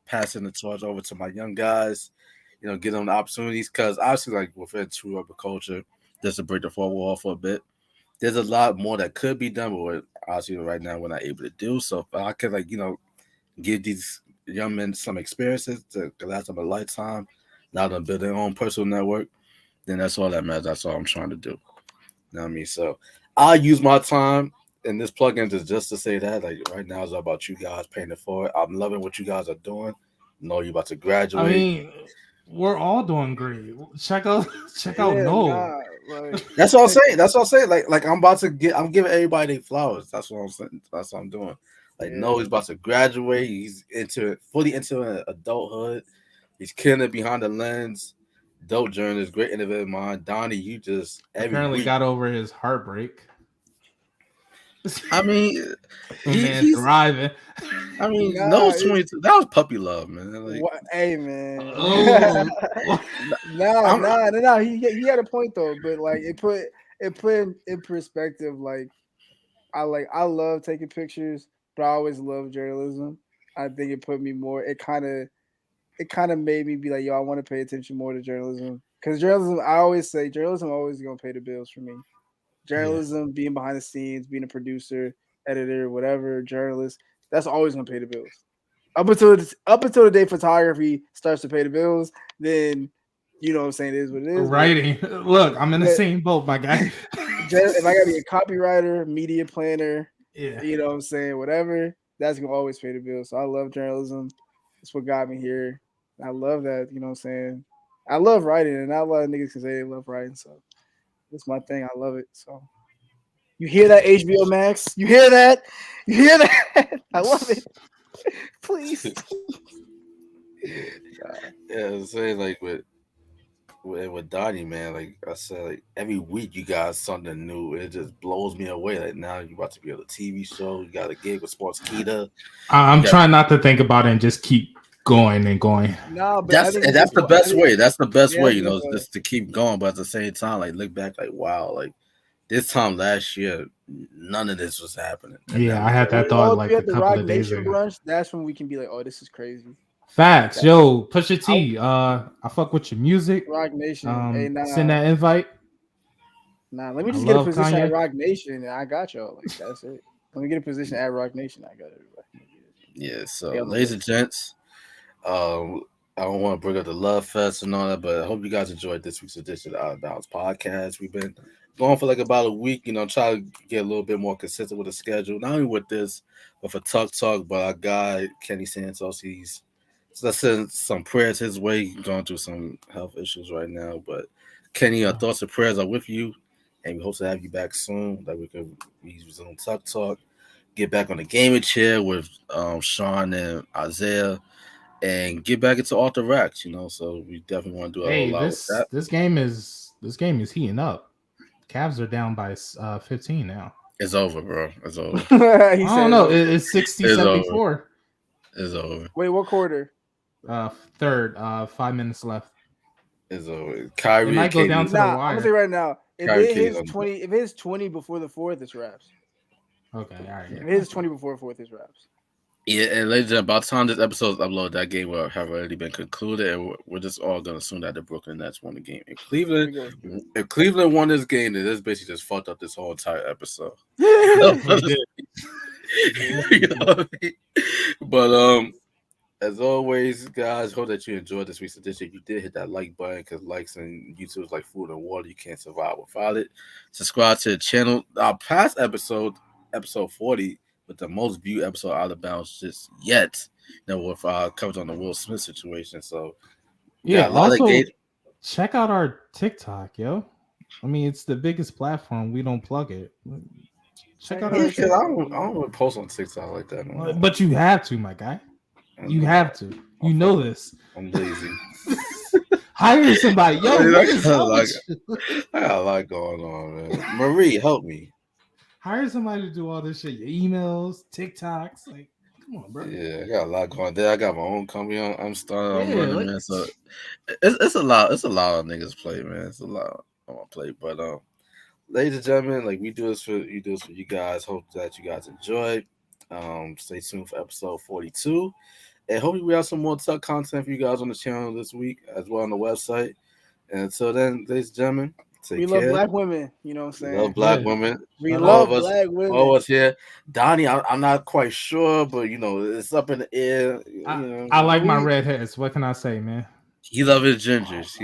passing the torch over to my young guys, give them the opportunities, because obviously, like within true urban culture, just to break the fourth wall for a bit, there's a lot more that could be done, but obviously right now we're not able to do. So if I could, give these young men some experiences to last them a lifetime, allow them to build their own personal network, then that's all that matters. That's all I'm trying to do. You know what I mean? So I use my time in this plugin just to say that, like right now it's all about you guys paying it forward. I'm loving what you guys are doing. I know you're about to graduate. I mean, we're all doing great. Check out Noel. That's what I'm saying. Like I'm giving everybody their flowers. That's what I'm saying. That's what I'm doing. Like, no, he's about to graduate. He's fully into adulthood. He's killing it behind the lens. Dope journalist, great innovative mind. Donnie, you just apparently got over his heartbreak. I mean, he's driving. I mean, no, 22. That was puppy love, man. Like, hey, man. No. He had a point though, but like it put in perspective. Like I love taking pictures. But I always love journalism. I think it put me more. It kind of made me be like, yo, I want to pay attention more to journalism because journalism. I always say journalism always gonna pay the bills for me. Journalism, being behind the scenes, being a producer, editor, whatever, journalist, that's always gonna pay the bills. Up until the day photography starts to pay the bills, then you know what I'm saying, it is what it is. Writing. Look, I'm in the same boat, my guy. If I gotta be a copywriter, media planner, yeah, you know what I'm saying, whatever, that's gonna always pay the bills. So I love journalism. That's what got me here. I love that, you know what I'm saying. I love writing, and not a lot of niggas can say they love writing, so it's my thing. I love it. So you hear that, HBO Max? You hear that? You hear that? I love it. Please. Yeah, I'm saying like with Donnie, man, like I said, like every week you got something new. It just blows me away. Like now you about to be on a TV show. You got a gig with Sports Kita. I'm trying not to think about it and just keep going and going. No, but that's the best way. That's the best way, yeah, just to keep going. But at the same time, like look back, like wow, like this time last year, none of this was happening. Yeah, I had that thought like a couple of days ago. Brunch, that's when we can be like, oh, this is crazy. Facts, yo, Pusha T. I fuck with your music. Rock Nation. Hey, send that invite. Nah, let me just get a position at Rock Nation, and I got y'all. Like that's it. Let me get a position at Rock Nation. I got everybody. Yeah. So, ladies and gents, I don't want to bring up the Love Fest and all that, but I hope you guys enjoyed this week's edition of the Outta Bounds Podcast. We've been going for like about a week, try to get a little bit more consistent with the schedule, not only with this, but for Talk, but our guy, Kenny Santos, let's send some prayers his way. He's going through some health issues right now, but Kenny, our thoughts and prayers are with you, and we hope to have you back soon, that we can resume Talk, get back on the gaming chair with Sean and Isaiah, and get back into off the racks, So we definitely want to do a whole lot with that. This game is heating up. Cavs are down by 15 now. It's over, bro. It's over. I don't know. It's 60-74. It's over. Wait, what quarter? Third. 5 minutes left. It's over. Kyrie it might go down to the wire. I'm gonna say right now, if it hits 20 before the fourth, it's wraps. Okay, all right. If it hits 20 before the fourth, it's wraps. Yeah, and ladies and gentlemen, by the time this episode is uploaded, that game will have already been concluded, and we're just all going to assume that the Brooklyn Nets won the game. If Cleveland won this game, then this basically just fucked up this whole entire episode. You know what I mean? But as always, guys, hope that you enjoyed this week's edition. If you did, hit that like button, because likes and YouTube is like food and water. You can't survive without it. Subscribe to the channel. Our past episode 40, with the most viewed episode Out of Bounds just yet. With coverage on the Will Smith situation. So yeah, also check out our TikTok, yo. I mean, it's the biggest platform. We don't plug it. Check out our TikTok. I don't really post on TikTok like that. No. But you have to, my guy. You have to. You know this. I'm lazy. Hire somebody. Yo, I got a lot going on, man. Marie, help me. Hire somebody to do all this shit. Your emails, TikToks, like, come on, bro. Yeah, I got a lot going there. I got my own company. I'm starting. I'm running, man. So it's a lot. It's a lot of niggas play, man. It's a lot on my plate. But ladies and gentlemen, like we do this for you guys. Hope that you guys enjoyed. Stay tuned for episode 42, and hopefully we have some more Tuck content for you guys on the channel this week as well on the website. And until then, ladies and gentlemen. We love black women, you know what I'm saying? We love black women. We love black women. All of us here. Donnie, I'm not quite sure, but it's up in the air. I like my redheads. What can I say, man? He love his gingers.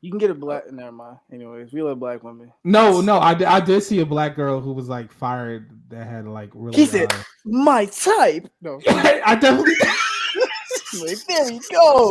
You can get a black. Never mind. Anyways, we love black women. No. I did see a black girl who was like fired that had like really. He said, "My type." No, I definitely. There we go.